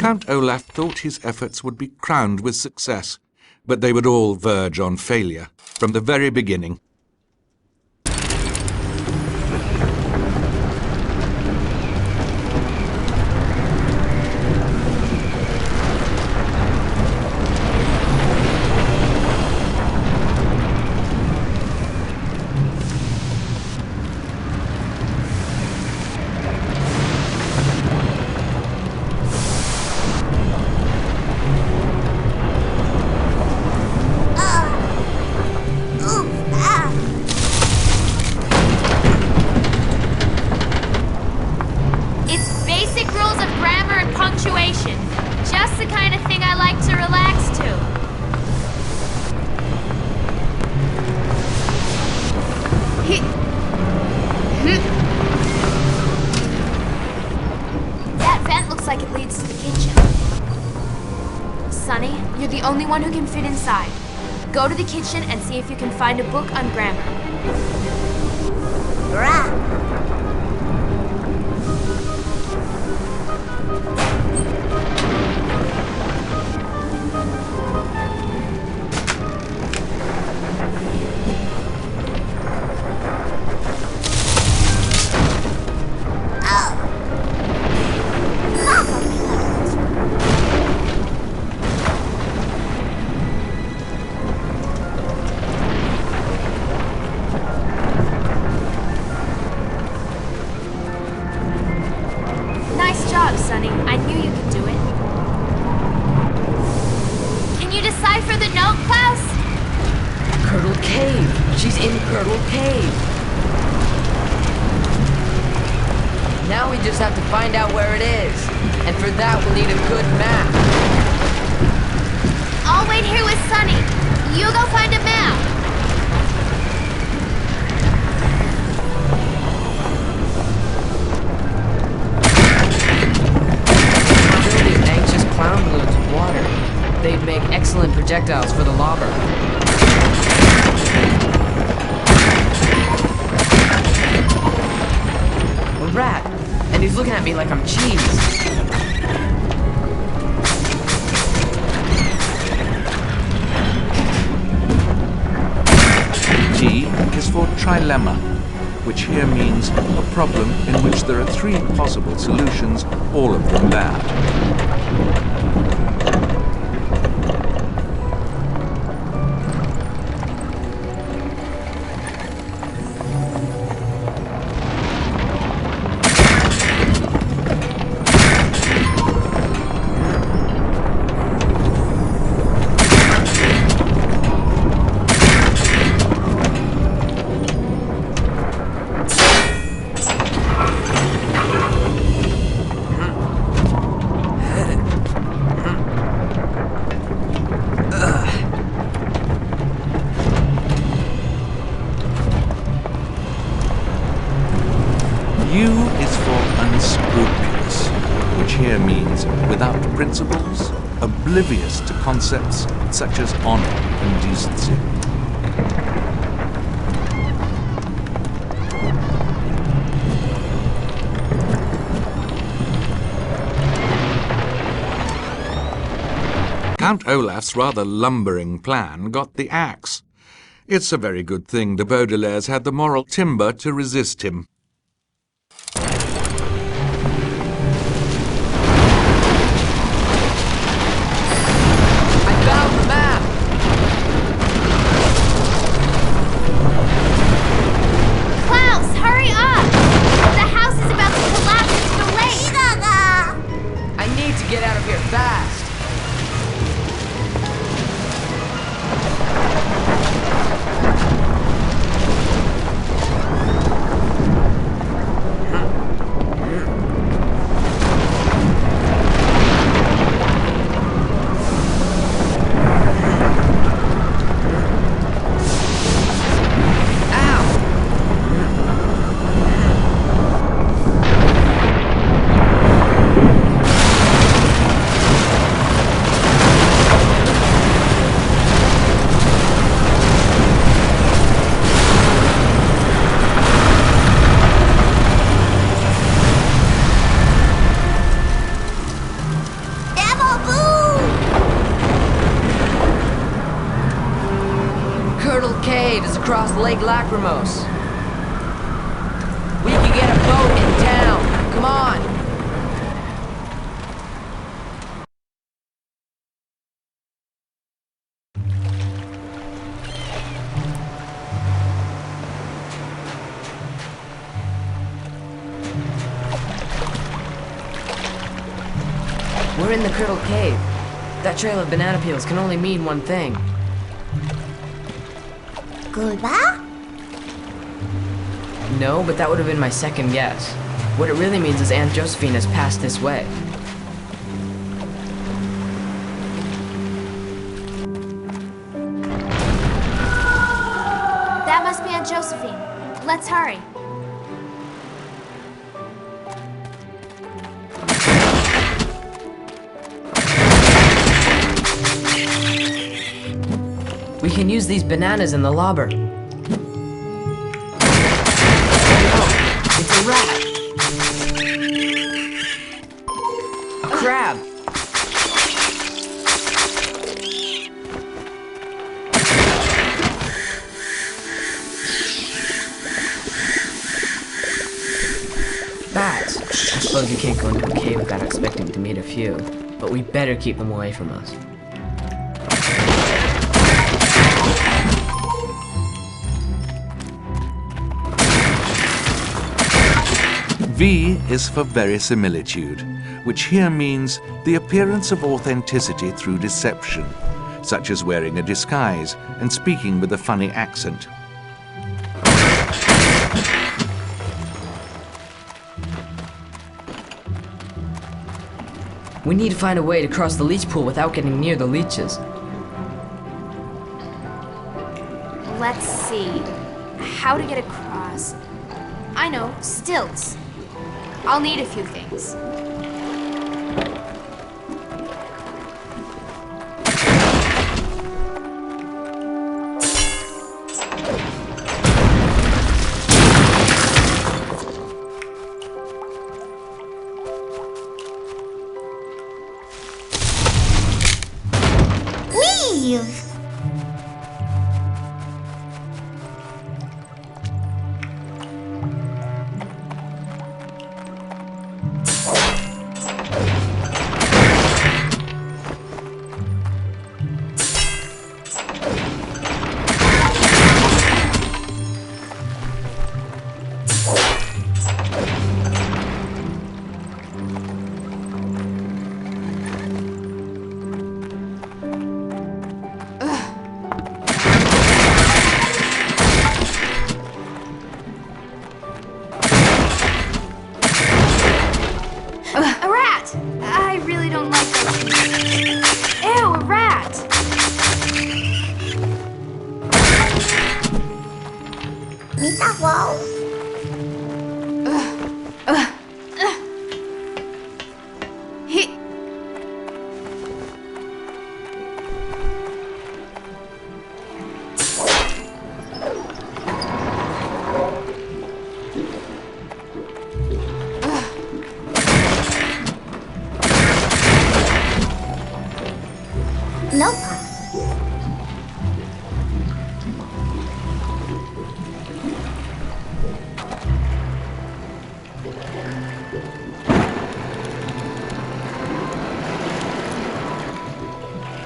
Count Olaf thought his efforts would be crowned with success, but they would all verge on failure from the very beginning. Only one who can fit inside. Go to the kitchen and see if you can find a book on grammar. Curdle Cave! She's in Curdle Cave! Now we just have to find out where it is. And for that, we'll need a good map. I'll wait here with Sunny. You go find a map. Fill these anxious clown balloons with water. They'd make excellent projectiles for the lobber. A rat, and he's looking at me like I'm cheese. T is for trilemma, which here means a problem in which there are three possible solutions, all of them bad. U is for unscrupulous, which here means without principles, oblivious to concepts such as honor and decency. Count Olaf's rather lumbering plan got the axe. It's a very good thing the Baudelaires had the moral timber to resist him. Get out of here fast! Across Lake Lachrymose. We can get a boat in town. Come on. We're in the Curdle Cave. That trail of banana peels can only mean one thing. Goodbye? No, but that would have been my second guess. What it really means is Aunt Josephine has passed this way. That must be Aunt Josephine. Let's hurry. We can use these bananas in the lobber. Oh, it's a rat. A crab. Bats. I suppose you can't go into a cave without expecting to meet a few, but we better keep them away from us. V is for verisimilitude, which here means the appearance of authenticity through deception. such as wearing a disguise and speaking with a funny accent. We need to find a way to cross the leech pool without getting near the leeches. Let's see. How to get across. I know, stilts. I'll need a few things. Leave! A rat! I really don't like those things. Ew, a rat! Meatball. He... Nope.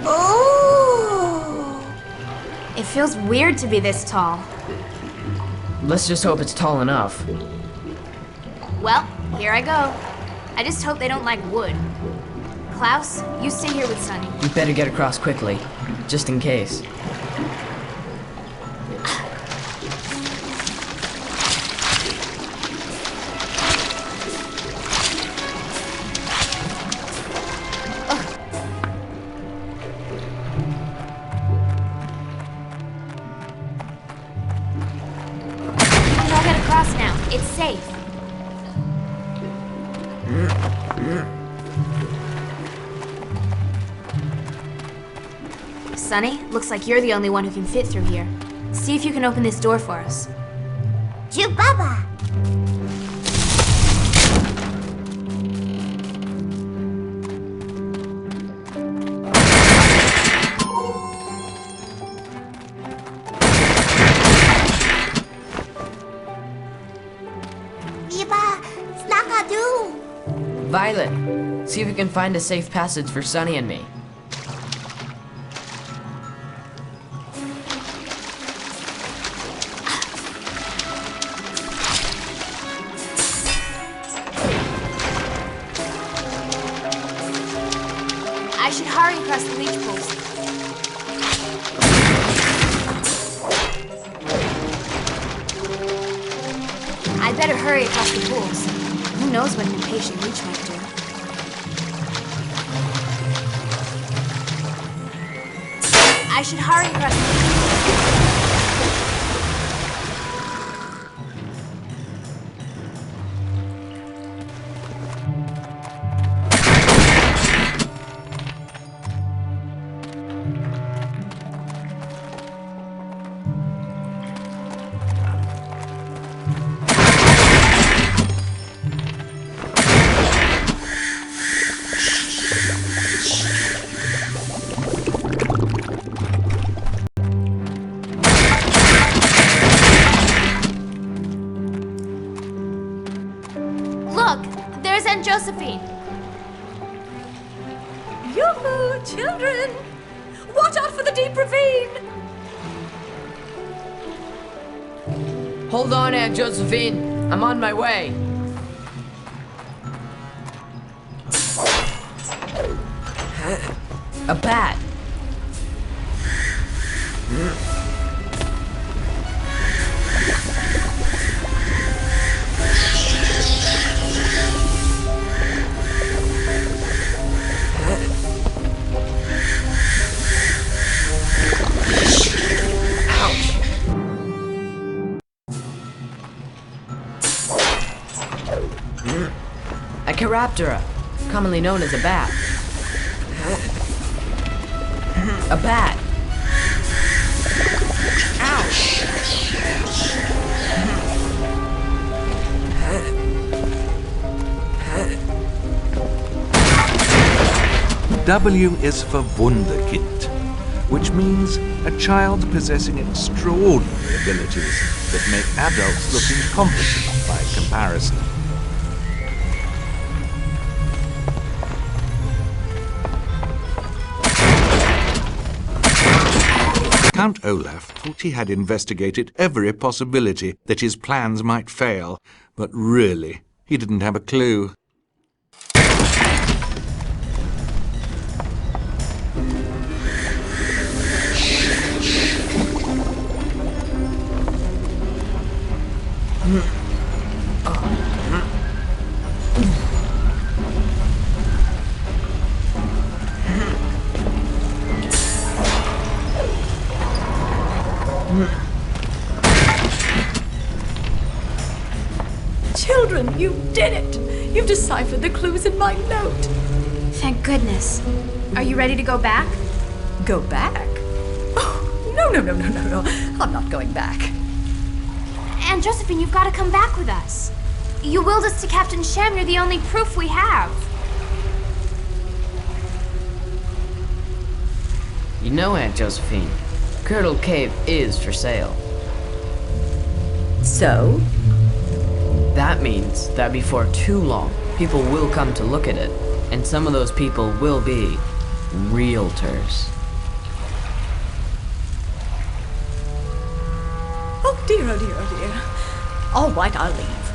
Oh! It feels weird to be this tall. Let's just hope it's tall enough. Well, here I go. I just hope they don't like wood. Klaus, you stay here with Sonny. We better get across quickly, just in case. We can all get across now. It's safe. Sonny, looks like you're the only one who can fit through here. See if you can open this door for us. Baba. Biba, Snakadu. Violet, see if we can find a safe passage for Sonny and me. I should hurry across the leech pools. I better hurry across the pools. Who knows what an impatient leech might do. I should hurry across the leech pools. Josephine! Yoo-hoo, children! Watch out for the deep ravine! Hold on, Aunt Josephine. I'm on my way. A bat. A chiroptera, commonly known as a bat. A bat. W is for Wunderkind, which means a child possessing extraordinary abilities that make adults look incompetent by comparison. Count Olaf thought he had investigated every possibility that his plans might fail, but really, he didn't have a clue. Children, you did it! You've deciphered the clues in my note. Thank goodness. Are you ready to go back? Go back? Oh, no. I'm not going back. Aunt Josephine, you've got to come back with us. You willed us to Captain Sham. You're the only proof we have. You know, Aunt Josephine, Curdle Cave is for sale. So? That means that before too long, people will come to look at it, and some of those people will be realtors. Oh dear. All right, I'll leave.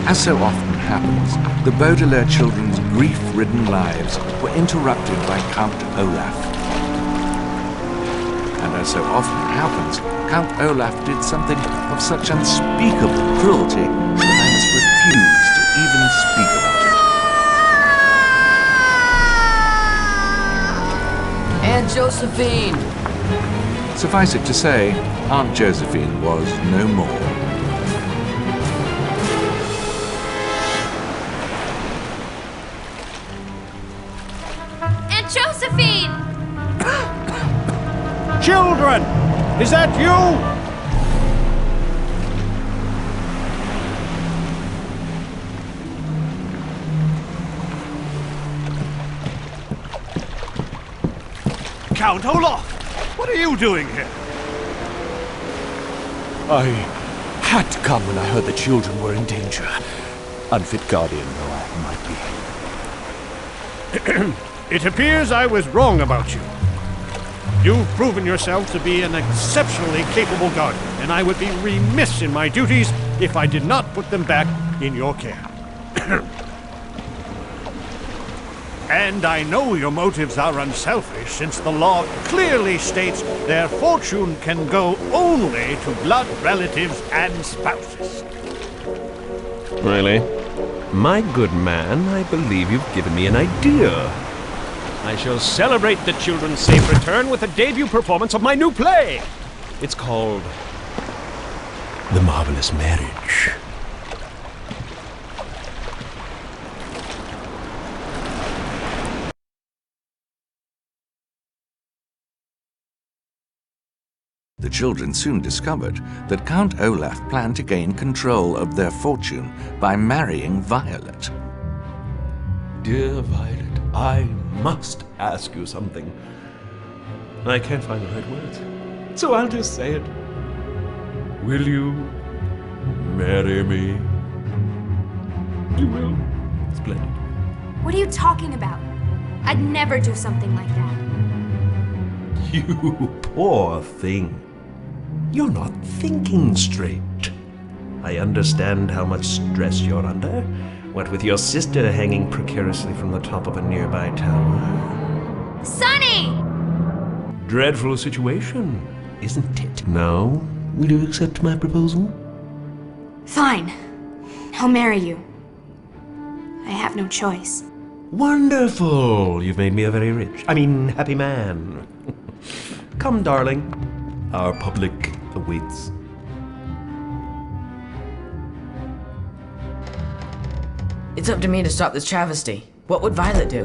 As so often happens, the Baudelaire children's grief-ridden lives were interrupted by Count Olaf. And as so often happens, Count Olaf did something of such unspeakable cruelty that I must refuse to even speak about it. Aunt Josephine! Suffice it to say, Aunt Josephine was no more. Aunt Josephine! Children! Is that you? Count Olaf! What are you doing here? I had to come when I heard the children were in danger. Unfit guardian though I might be. It appears I was wrong about you. You've proven yourself to be an exceptionally capable guardian, and I would be remiss in my duties if I did not put them back in your care. And I know your motives are unselfish, since the law clearly states their fortune can go only to blood relatives and spouses. Really? My good man, I believe you've given me an idea. I shall celebrate the children's safe return with a debut performance of my new play. It's called The Marvelous Marriage. The children soon discovered that Count Olaf planned to gain control of their fortune by marrying Violet. Dear Violet, I must ask you something. I can't find the right words, so I'll just say it. Will you marry me? You will? Splendid. What are you talking about? I'd never do something like that. You poor thing. You're not thinking straight. I understand how much stress you're under, What with your sister hanging precariously from the top of a nearby tower? Sonny! Dreadful situation, isn't it? Now, will you accept my proposal? Fine. I'll marry you. I have no choice. Wonderful! You've made me a very happy man. Come, darling. Our public awaits. It's up to me to stop this travesty. What would Violet do?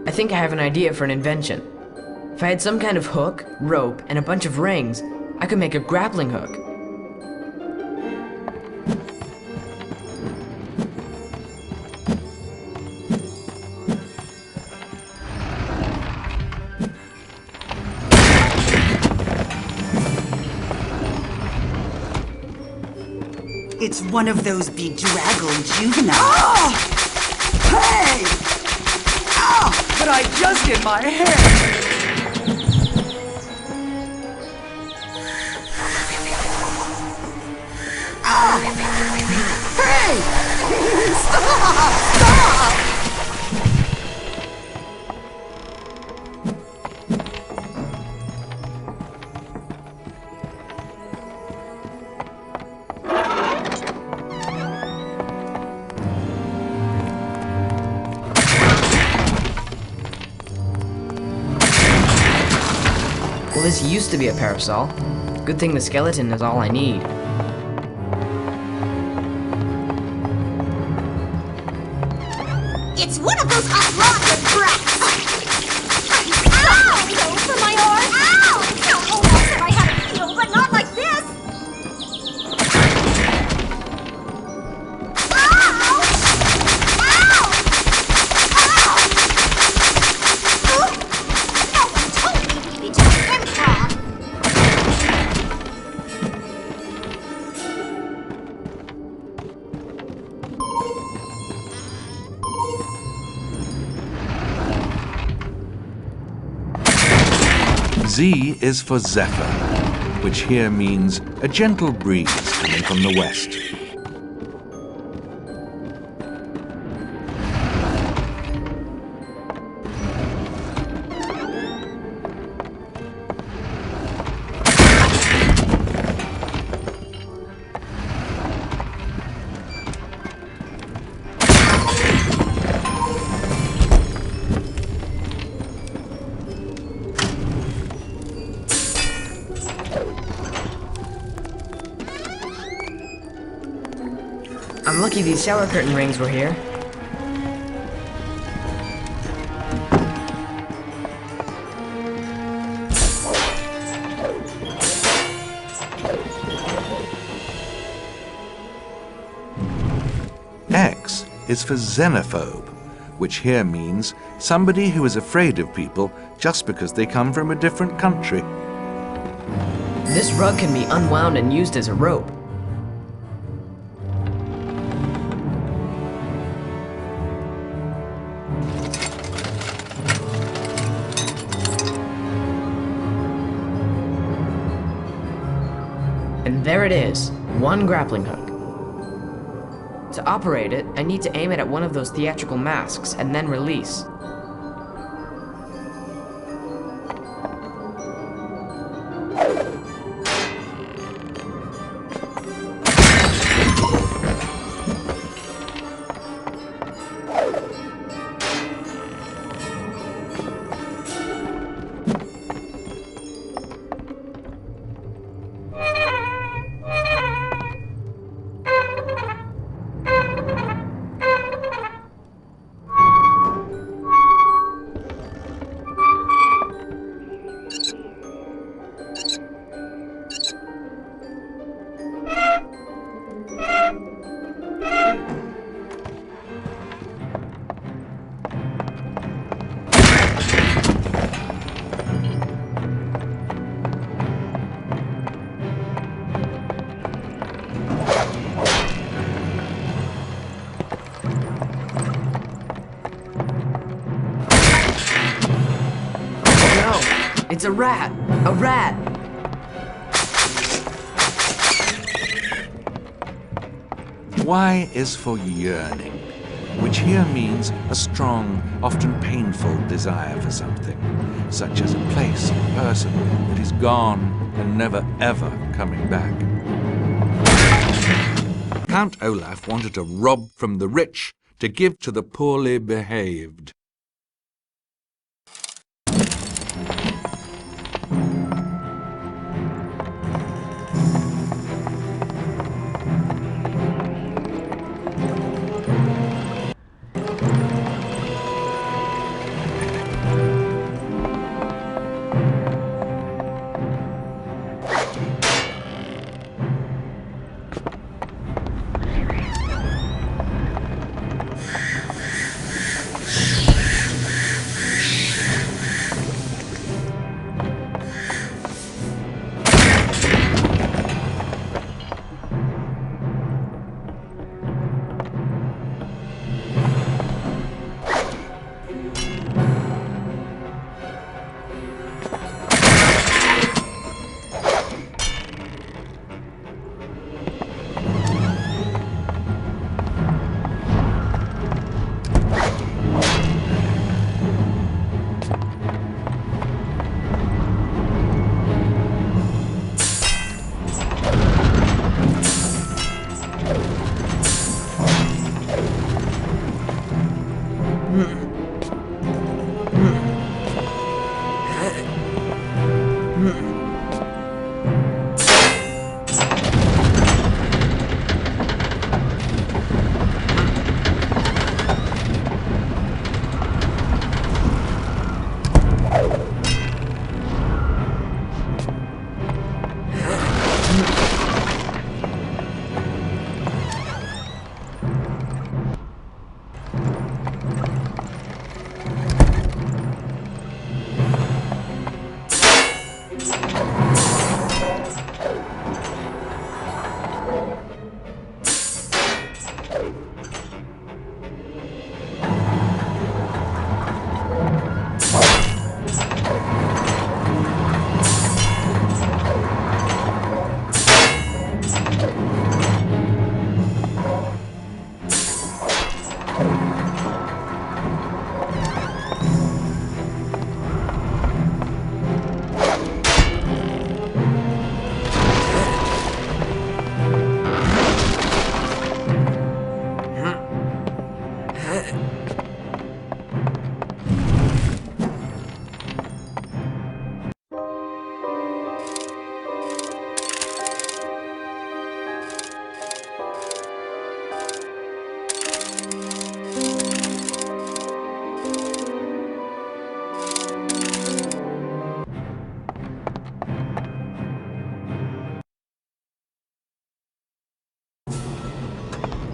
I think I have an idea for an invention. If I had some kind of hook, rope, and a bunch of rings, I could make a grappling hook. It's one of those bedraggled juveniles. Oh! Hey! Oh, but I just did my hair! Oh! Hey! Stop! Stop! Well, this used to be a parasol. Good thing the skeleton is all I need. It's one of those outlaws brats! Ow! Go for my arm! Ow! How almost have I had it heal, but not like this! Ow! Ow! Ow! No one told me we'd be doing improv! Z is for zephyr, which here means a gentle breeze coming from the west. I'm lucky these shower curtain rings were here. X is for xenophobe, which here means somebody who is afraid of people just because they come from a different country. This rug can be unwound and used as a rope. And there it is, one grappling hook. To operate it, I need to aim it at one of those theatrical masks and then release. It's a rat! A rat! Y is for yearning, which here means a strong, often painful desire for something, such as a place or person that is gone and never ever coming back. Count Olaf wanted to rob from the rich to give to the poorly behaved.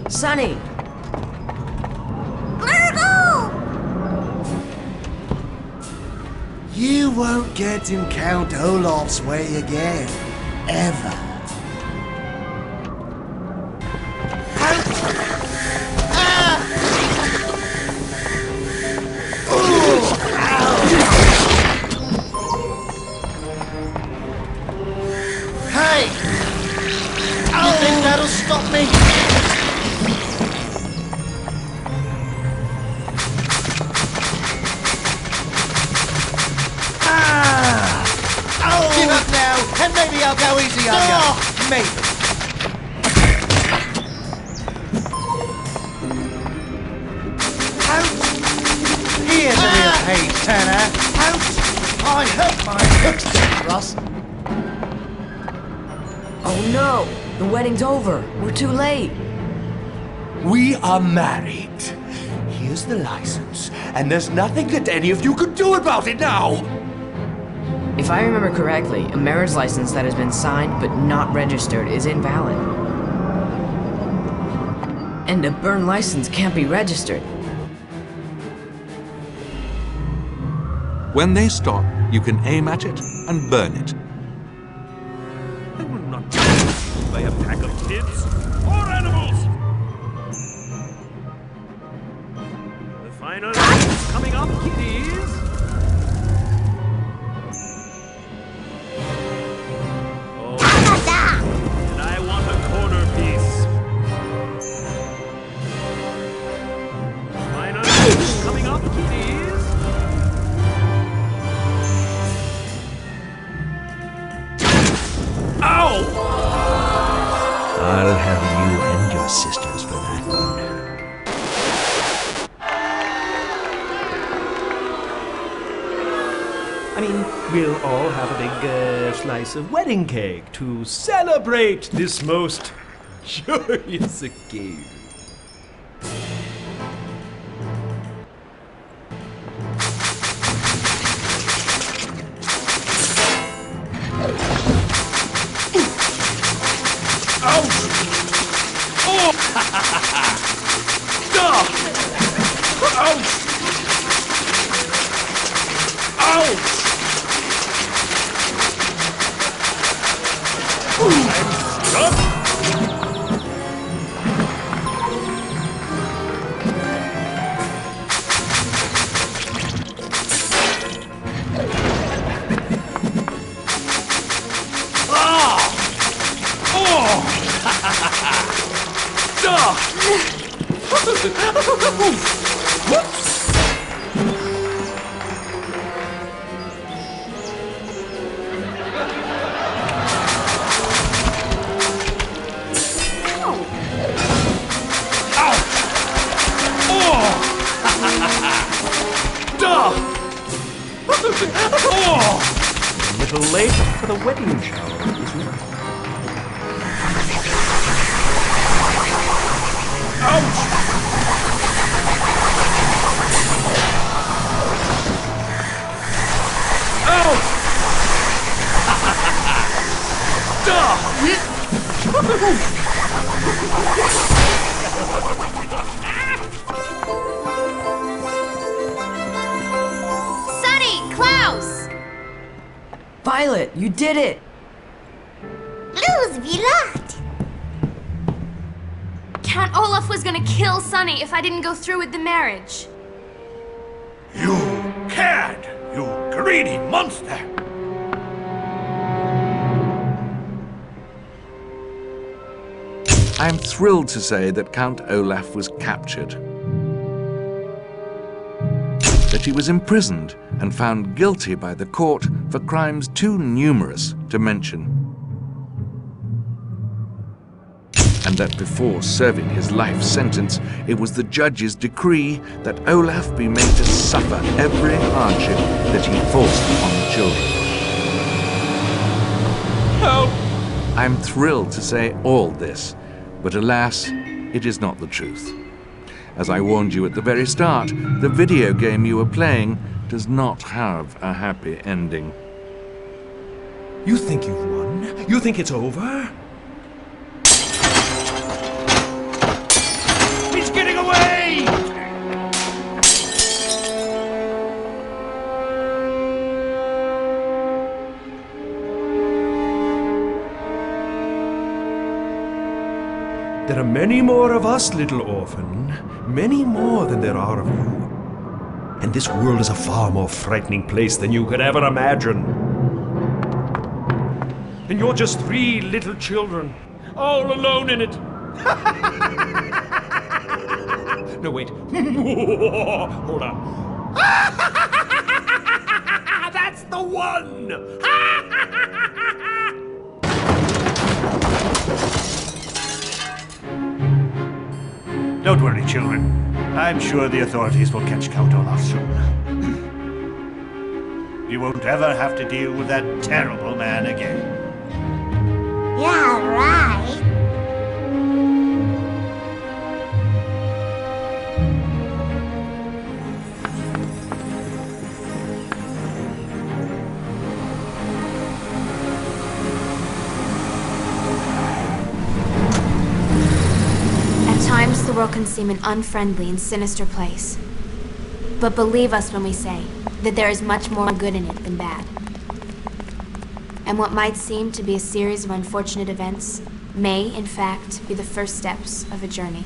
Sonny! You won't get in Count Olaf's way again. Ever. Hey! You think that'll stop me? Give up now, and maybe I'll go easy on you. Maybe. Out! Here's a real page turner. Out! I hurt my hooks, Ross. Oh no! The wedding's over. We're too late. We are married. Here's the license, and there's nothing that any of you could do about it now. If I remember correctly, a marriage license that has been signed but not registered is invalid. And a burned license can't be registered. When they stop, you can aim at it and burn it. I will not be by a pack of kids or animals. The final is coming up, kiddies. Oh, and I want a corner piece. I mean, we'll all have a big slice of wedding cake to celebrate this most joyous occasion. A little late for the wedding shower, isn't it? Ouch! Ouch! Sonny! Klaus! Violet, you did it! Luz, wie lacht! Count Olaf was gonna kill Sonny if I didn't go through with the marriage. You cad! You greedy monster! I am thrilled to say that Count Olaf was captured, that he was imprisoned and found guilty by the court for crimes too numerous to mention, and that before serving his life sentence, it was the judge's decree that Olaf be made to suffer every hardship that he forced upon the children. Help! I am thrilled to say all this, but alas, it is not the truth. As I warned you at the very start, the video game you are playing does not have a happy ending. You think you've won? You think it's over? He's getting away! There are many more of us, little orphan. Many more than there are of you. And this world is a far more frightening place than you could ever imagine. And you're just 3 little children, all alone in it. No, wait. Hold on. That's the one! Don't worry, children. I'm sure the authorities will catch Count Olaf soon. You won't ever have to deal with that terrible man again. Yeah, right. At times, the world can seem an unfriendly and sinister place. But believe us when we say that there is much more good in it than bad. And what might seem to be a series of unfortunate events may, in fact, be the first steps of a journey.